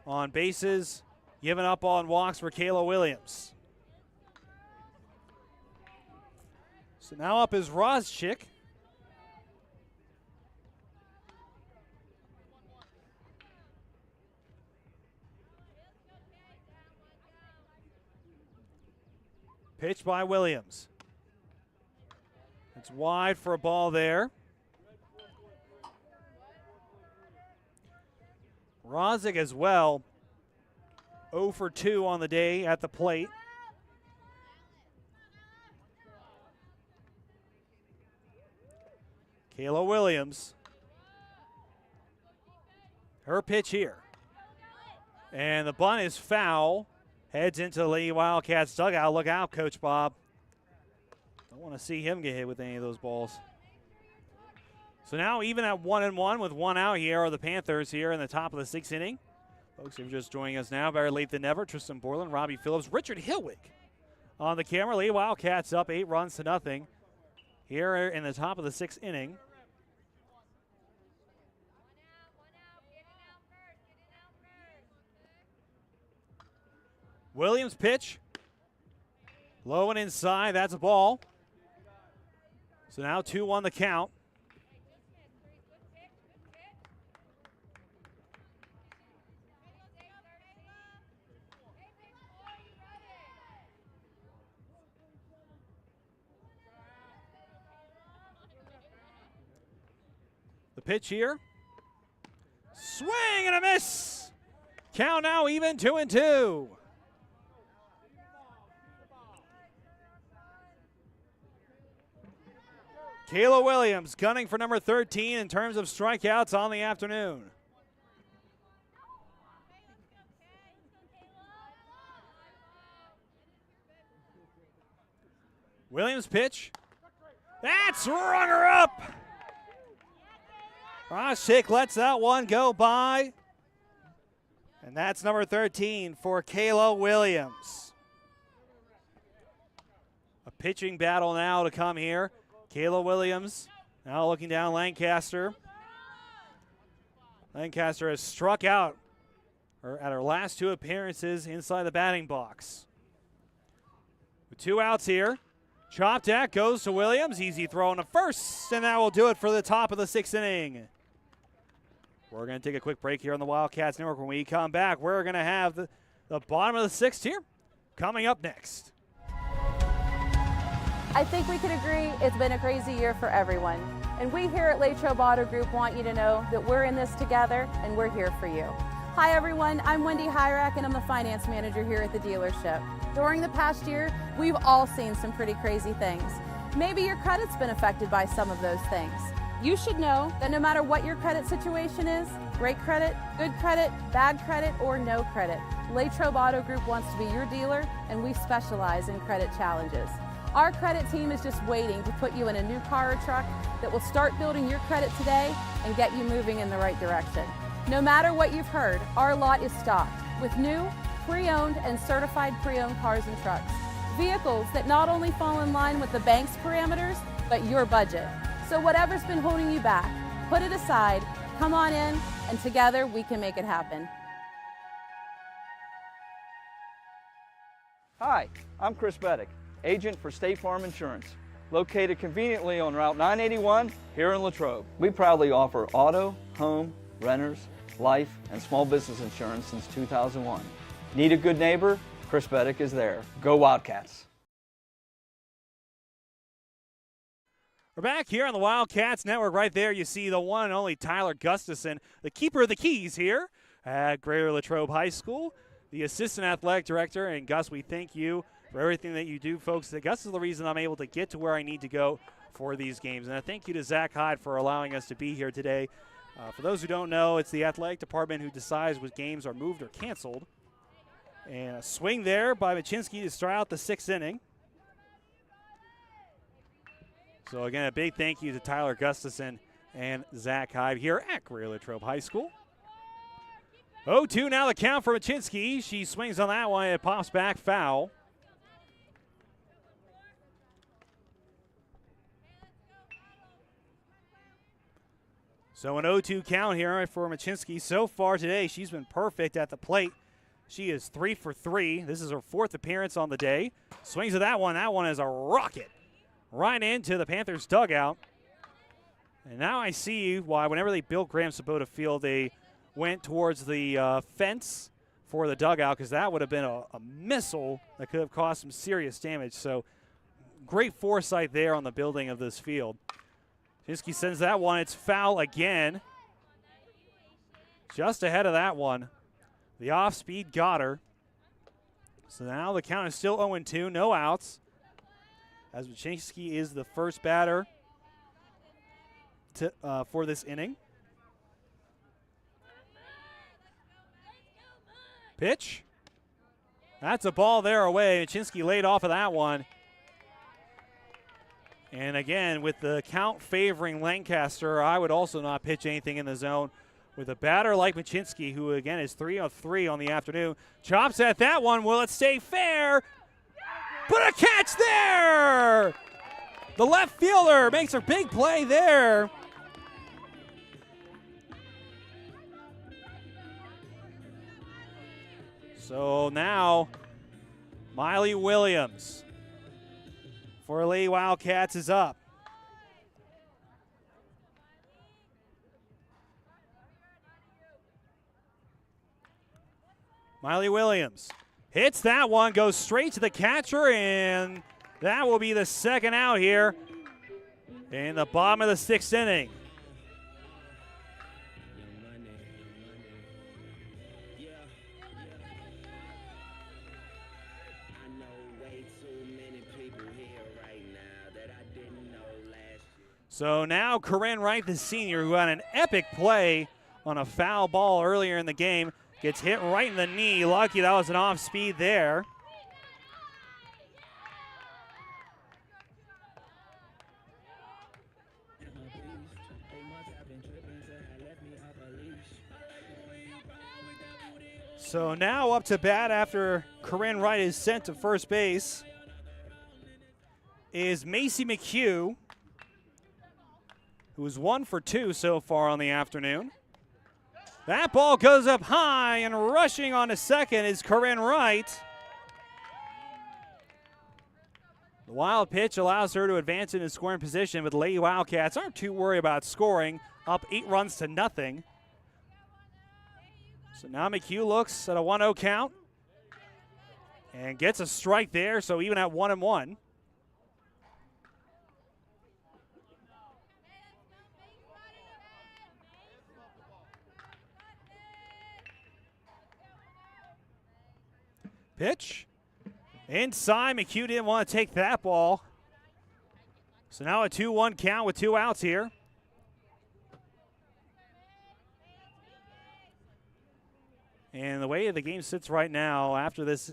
on bases, given up on walks for Kayla Williams. So now up is Rozchik. Pitch by Williams. It's wide for a ball there. Rozig as well, 0 for 2 on the day at the plate. Kayla Williams, her pitch here. And the bunt is foul. Heads into the Lady Wildcats dugout. Look out, Coach Bob. Don't want to see him get hit with any of those balls. So now even at 1-1 with 1 out here are the Panthers here in the top of the 6th inning. Folks who are just joining us now, better late than never. Tristan Borland, Robbie Phillips, Richard Hilwick on the camera. Lady Wildcats up 8-0 here in the top of the 6th inning. Williams pitch. Low and inside. That's a ball. So now 2-1 the count. The pitch here. Swing and a miss. Count now even 2-2. Kayla Williams gunning for number 13 in terms of strikeouts on the afternoon. Williams pitch. That's rung her up. Rozchik lets that one go by. And that's number 13 for Kayla Williams. A pitching battle now to come here. Kayla Williams now looking down Lancaster. Lancaster has struck out at her last 2 appearances inside the batting box. With 2 outs here. Chopped at, goes to Williams. Easy throw on the first, and that will do it for the top of the 6th inning. We're going to take a quick break here on the Wildcats Network. When we come back, we're going to have the bottom of the 6th here coming up next. I think we can agree it's been a crazy year for everyone. And we here at Latrobe Auto Group want you to know that we're in this together and we're here for you. Hi everyone, I'm Wendy Hyrak and I'm the finance manager here at the dealership. During the past year, we've all seen some pretty crazy things. Maybe your credit's been affected by some of those things. You should know that no matter what your credit situation is, great credit, good credit, bad credit, or no credit, Latrobe Auto Group wants to be your dealer and we specialize in credit challenges. Our credit team is just waiting to put you in a new car or truck that will start building your credit today and get you moving in the right direction. No matter what you've heard, our lot is stocked with new, pre-owned, and certified pre-owned cars and trucks. Vehicles that not only fall in line with the bank's parameters, but your budget. So whatever's been holding you back, put it aside, come on in, and together we can make it happen. Hi, I'm Chris Beddick, agent for State Farm Insurance, located conveniently on Route 981 here in Latrobe. We proudly offer auto, home, renters, life, and small business insurance since 2001. Need a good neighbor? Chris Beddick is there. Go Wildcats! We're back here on the Wildcats Network. Right there you see the one and only Tyler Gustafson, the keeper of the keys here at Greater Latrobe High School, the assistant athletic director. And Gus, we thank you for everything that you do, folks. Gus is the reason I'm able to get to where I need to go for these games. And I thank you to Zach Hyde for allowing us to be here today. For those who don't know, it's the athletic department who decides what games are moved or canceled. And a swing there by Machinsky to start out the 6th inning. So again, a big thank you to Tyler Gustafson and Zach Hyde here at Greater Latrobe High School. 0-2 now the count for Machinsky. She swings on that one. It pops back foul. So an 0-2 count here for Machinsky. So far today, she's been perfect at the plate. She is 3 for 3. This is her 4th appearance on the day. Swings at that one. That one is a rocket right into the Panthers' dugout. And now I see why whenever they built Graham Sabota Field, they went towards the fence for the dugout, because that would have been a missile that could have caused some serious damage. So great foresight there on the building of this field. Machinsky sends that one. It's foul again. Just ahead of that one. The off-speed got her. So now the count is still 0-2, no outs, as Machinsky is the first batter for this inning. Pitch. That's a ball there away. Machinsky laid off of that one. And again, with the count favoring Lancaster, I would also not pitch anything in the zone. With a batter like Machinsky, who again is 3 of 3 on the afternoon, chops at that one. Will it stay fair? Put a catch there! The left fielder makes a big play there. So now, Miley Williams for Lady Wildcats is up. Miley Williams hits that one, goes straight to the catcher, and that will be the second out here in the bottom of the 6th inning. So now Corinne Wright, the senior, who had an epic play on a foul ball earlier in the game, gets hit right in the knee. Lucky that was an off speed there. So now up to bat after Corinne Wright is sent to first base is Macy McHugh, who's 1 for 2 so far on the afternoon. That ball goes up high, and rushing on to second is Corinne Wright. The wild pitch allows her to advance into scoring position, but the Lady Wildcats aren't too worried about scoring, up 8 runs to nothing. So now McHugh looks at a 1-0 count and gets a strike there, so even at 1-1. Pitch. Inside, McHugh didn't want to take that ball. So now a 2-1 count with 2 outs here. And the way the game sits right now, after this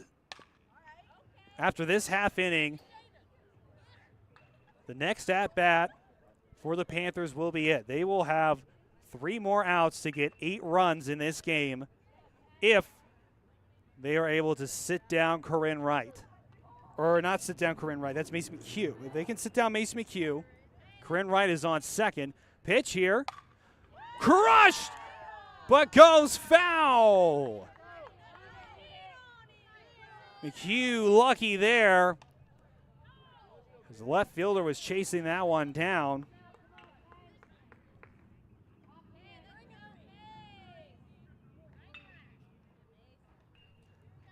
half inning, the next at-bat for the Panthers will be it. They will have 3 more outs to get 8 runs in this game if they are able to sit down Corinne Wright. Or not sit down Corinne Wright, that's Mason McHugh. If they can sit down Mason McHugh, Corinne Wright is on second. Pitch here. Crushed! But goes foul. McHugh lucky there. His left fielder was chasing that one down.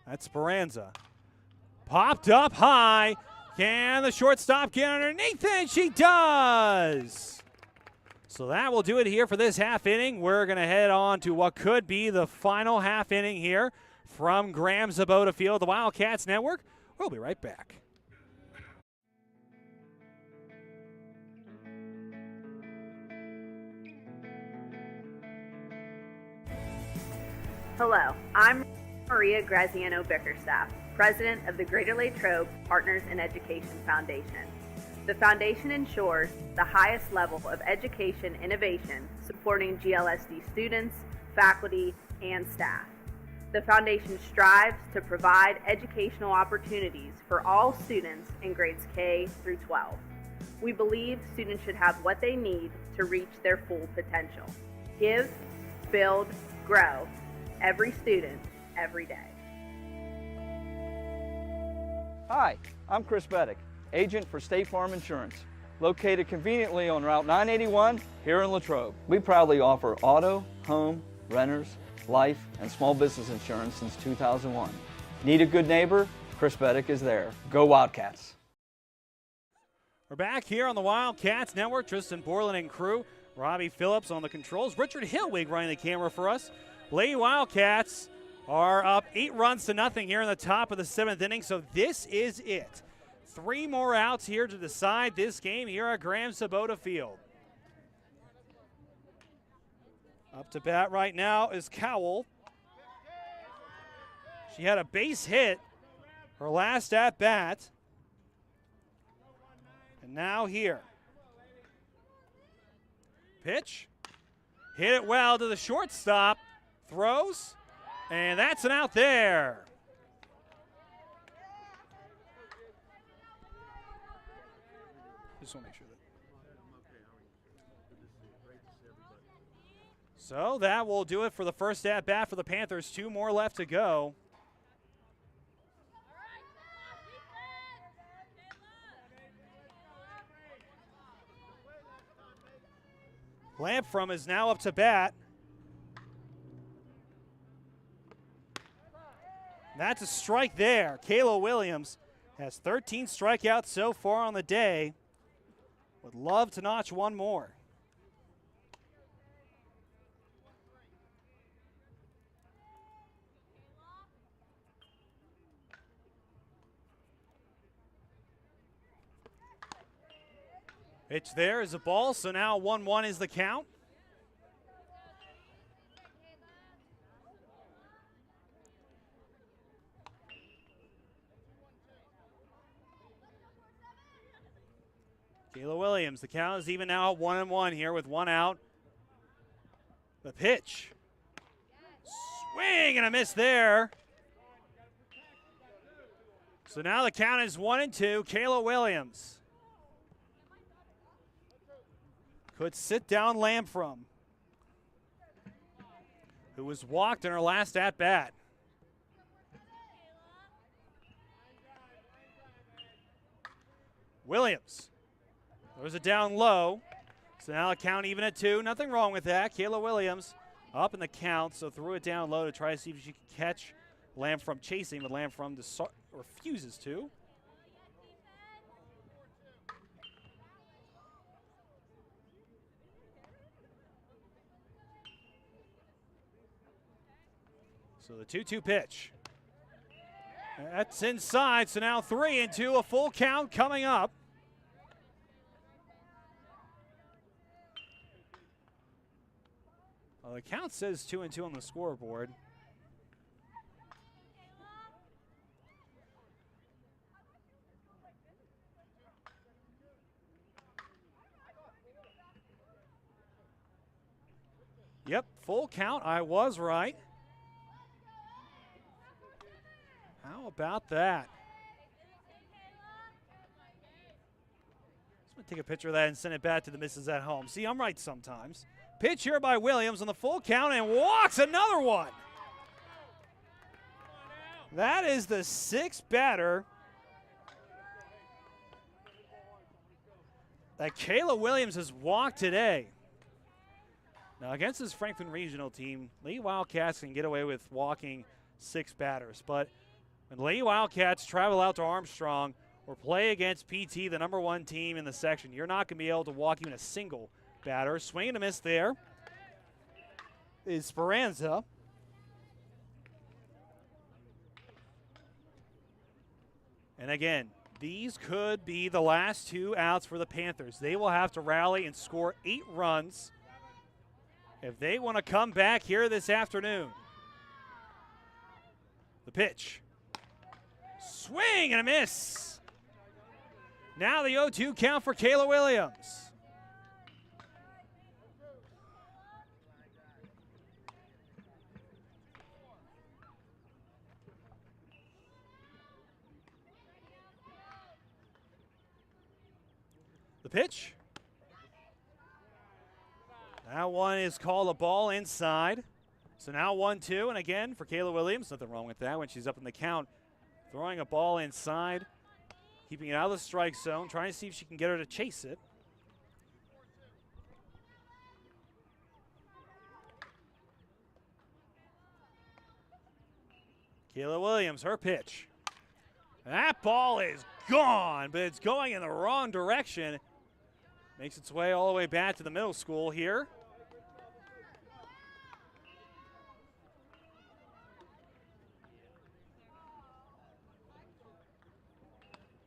That's Speranza. Popped up high. Can the shortstop get underneath it? She does. So that will do it here for this half inning. We're going to head on to what could be the final half inning here from Graham Zabota Field, the Wildcats Network. We'll be right back. Hello, I'm Maria Graziano Bickerstaff, President of the Greater Latrobe Partners in Education Foundation. The foundation ensures the highest level of education innovation supporting GLSD students, faculty, and staff. The foundation strives to provide educational opportunities for all students in grades K through 12. We believe students should have what they need to reach their full potential. Give, build, grow. Every student, every day. Hi, I'm Chris Beddick, agent for State Farm Insurance, located conveniently on Route 981 here in Latrobe. We proudly offer auto, home, renters, life, and small business insurance since 2001. Need a good neighbor? Chris Beddick is there. Go Wildcats. We're back here on the Wildcats Network. Tristan Borland and crew. Robbie Phillips on the controls. Richard Hillwig running the camera for us. Lady Wildcats are up 8-0 here in the top of the 7th inning, so this is it. 3 more outs here to decide this game here at Graham Zabota Field. Up to bat right now is Cowell. She had a base hit her last at bat. And now here. Pitch. Hit it well to the shortstop. Throws. And that's an out there. Just want to make sure that. So that will do it for the first at bat for the Panthers. 2 more left to go. Lampfrom is now up to bat. That's a strike there. Kayla Williams has 13 strikeouts so far on the day. Would love to notch one more. Pitch there is a ball, so now 1-1 is the count. Kayla Williams, the count is even now 1-1 here with 1 out. The pitch. Swing and a miss there. So now the count is 1-2. Kayla Williams could sit down Lampfrom, who was walked in her last at-bat. Williams throws it down low. So now the count even at 2. Nothing wrong with that. Kayla Williams up in the count, so threw it down low to try to see if she could catch Lampfrom chasing, but Lampfrom refuses to. So the 2-2 pitch. That's inside, so now 3-2, a full count coming up. Well, the count says 2-2 on the scoreboard. Yep, full count. I was right. How about that? Just going to take a picture of that and send it back to the missus at home. See, I'm right sometimes. Pitch here by Williams on the full count and walks another one. That is the sixth batter that Kayla Williams has walked today. Now, against this Franklin Regional team, Lady Wildcats can get away with walking 6 batters. But when Lady Wildcats travel out to Armstrong or play against PT, the #1 team in the section, you're not going to be able to walk even a single batter. Swing and a miss there is Speranza. And again, these could be the last 2 outs for the Panthers. They will have to rally and score 8 runs if they want to come back here this afternoon. The pitch. Swing and a miss. Now the 0-2 count for Kayla Williams. The pitch. That one is called a ball inside. So now 1-2, and again for Kayla Williams, nothing wrong with that when she's up in the count. Throwing a ball inside, keeping it out of the strike zone, trying to see if she can get her to chase it. Kayla Williams, her pitch. That ball is gone, but it's going in the wrong direction. Makes its way all the way back to the middle school here.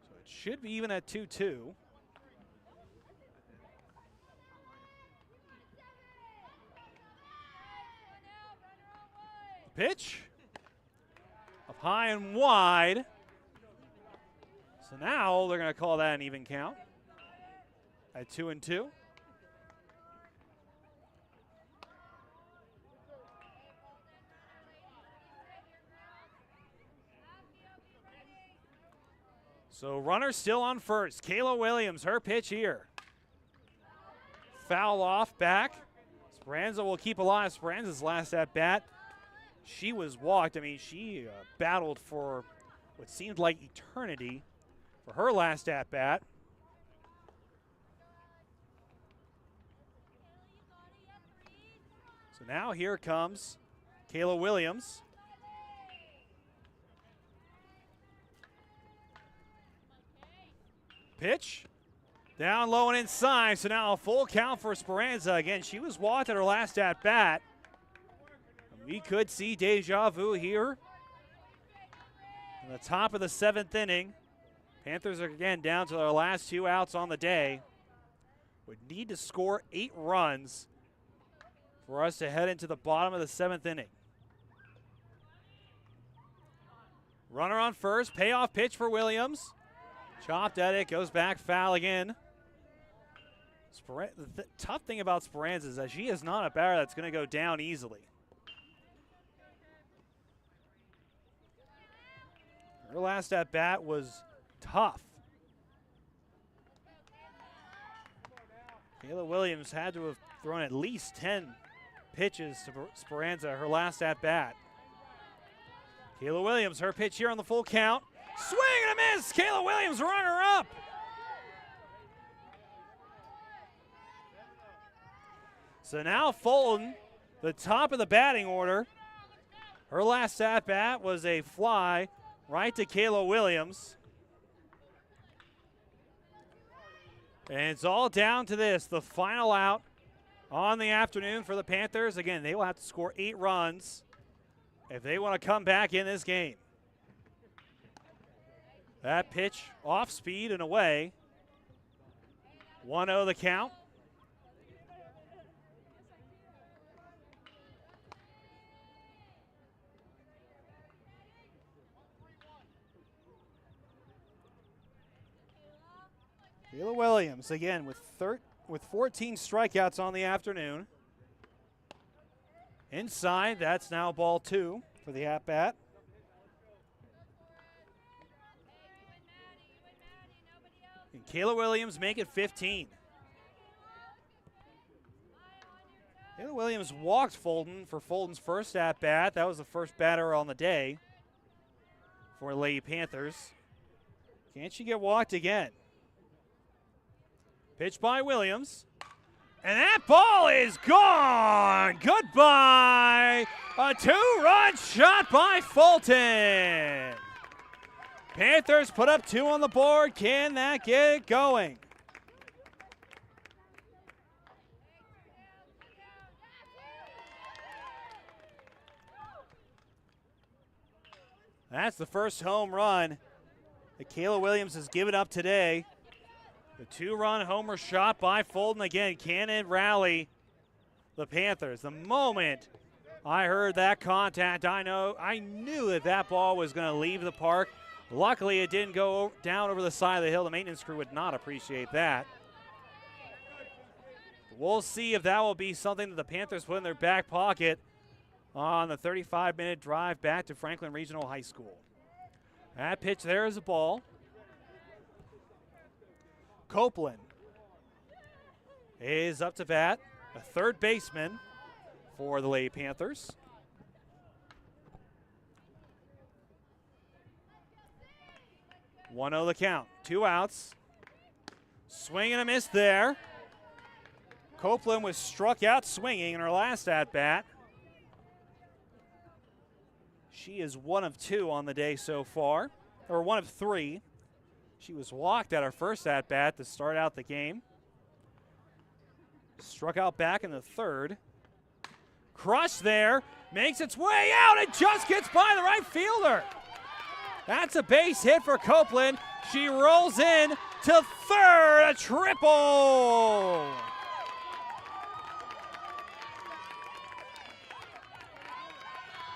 So it should be even at 2-2. Pitch. Up high and wide. So now they're going to call that an even count at 2-2. So runner still on first. Kayla Williams, her pitch here. Foul off back. Speranza will keep alive. Speranza's last at bat. She was walked. I mean, she battled for what seemed like eternity for her last at bat. So now here comes Kayla Williams. Pitch. Down low and inside. So now a full count for Speranza. Again, she was walked at her last at bat. We could see deja vu here. In the top of the 7th inning. Panthers are again down to their last 2 outs on the day. Would need to score 8 runs for us to head into the bottom of the 7th inning. Runner on first, payoff pitch for Williams. Chopped at it, goes back, foul again. The tough thing about Speranza is that she is not a batter that's going to go down easily. Her last at bat was tough. Kayla Williams had to have thrown at least 10 pitches to Speranza, her last at bat. Kayla Williams, her pitch here on the full count. Swing and a miss. Kayla Williams, runner up. So now Fulton, the top of the batting order. Her last at bat was a fly right to Kayla Williams. And it's all down to this, the final out on the afternoon for the Panthers. Again, they will have to score 8 runs if they want to come back in this game. That pitch off speed and away. 1-0 the count. Kayla Williams again with 14 strikeouts on the afternoon. Inside, that's now ball 2 for the at-bat. And Kayla Williams make it 15. Kayla Williams walked Fulton for Fulton's first at-bat. That was the first batter on the day for Lady Panthers. Can she get walked again? Pitch by Williams. And that ball is gone. Goodbye. A 2-run shot by Fulton. Panthers put up 2 on the board. Can that get it going? That's the first home run that Kayla Williams has given up today. The 2-run homer shot by Fulton again. Can it rally the Panthers? The moment I heard that contact, I knew that ball was going to leave the park. Luckily, it didn't go down over the side of the hill. The maintenance crew would not appreciate that. We'll see if that will be something that the Panthers put in their back pocket on the 35-minute drive back to Franklin Regional High School. That pitch there is a ball. Copeland is up to bat, a third baseman for the Lady Panthers. One-0 the count, 2 outs. Swing and a miss there. Copeland was struck out swinging in her last at-bat. She is 1 of 2 on the day so far, or 1 of 3. She was walked at her first at-bat to start out the game. Struck out back in the third. Crushed there, makes its way out and just gets by the right fielder. That's a base hit for Copeland. She rolls in to third, a triple.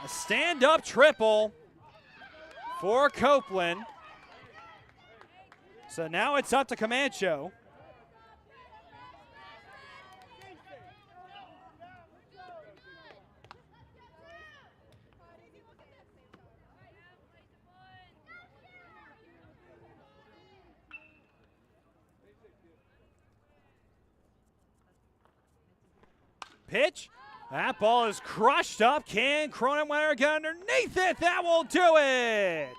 A stand-up triple for Copeland. So now it's up to Camacho. Pitch. That ball is crushed up. Can Cronenweiler get underneath it? That will do it.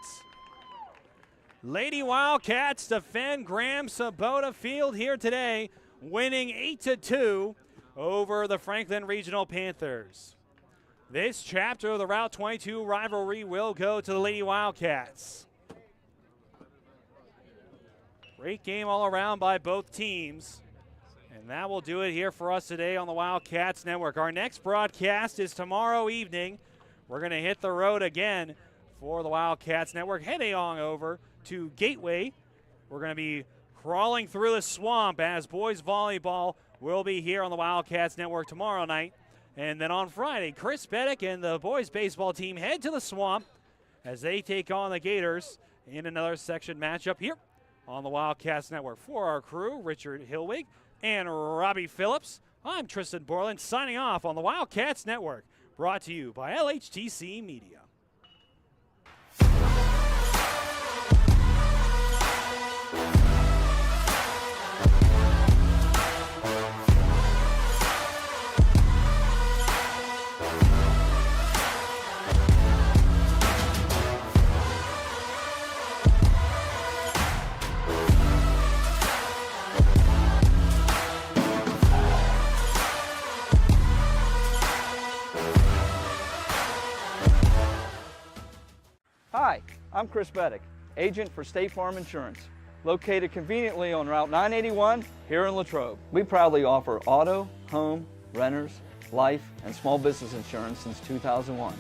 Lady Wildcats defend Graham Sabota Field here today, winning 8-2 over the Franklin Regional Panthers. This chapter of the Route 22 rivalry will go to the Lady Wildcats. Great game all around by both teams. And that will do it here for us today on the Wildcats Network. Our next broadcast is tomorrow evening. We're going to hit the road again for the Wildcats Network, heading on over to Gateway. We're going to be crawling through the swamp as boys volleyball will be here on the Wildcats Network tomorrow night. And then on Friday, Chris Beddick and the boys baseball team head to the swamp as they take on the Gators in another section matchup here on the Wildcats Network. For our crew, Richard Hillwig and Robbie Phillips, I'm Tristan Borland signing off on the Wildcats Network, brought to you by LHTC Media. Hi, I'm Chris Beddick, agent for State Farm Insurance, located conveniently on Route 981 here in Latrobe. We proudly offer auto, home, renters, life, and small business insurance since 2001.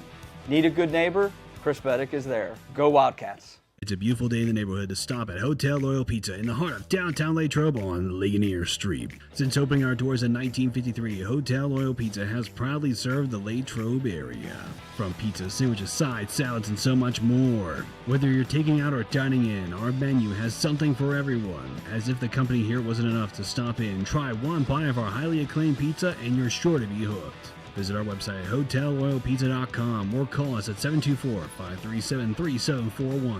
Need a good neighbor? Chris Beddick is there. Go Wildcats! It's a beautiful day in the neighborhood to stop at Hotel Loyal Pizza in the heart of downtown Latrobe on Ligonier Street. Since opening our doors in 1953, Hotel Loyal Pizza has proudly served the Latrobe area. From pizza, sandwiches, sides, salads, and so much more. Whether you're taking out or dining in, our menu has something for everyone. As if the company here wasn't enough to stop in, try one bite of our highly acclaimed pizza and you're sure to be hooked. Visit our website at hotelloyalpizza.com or call us at 724-537-3741.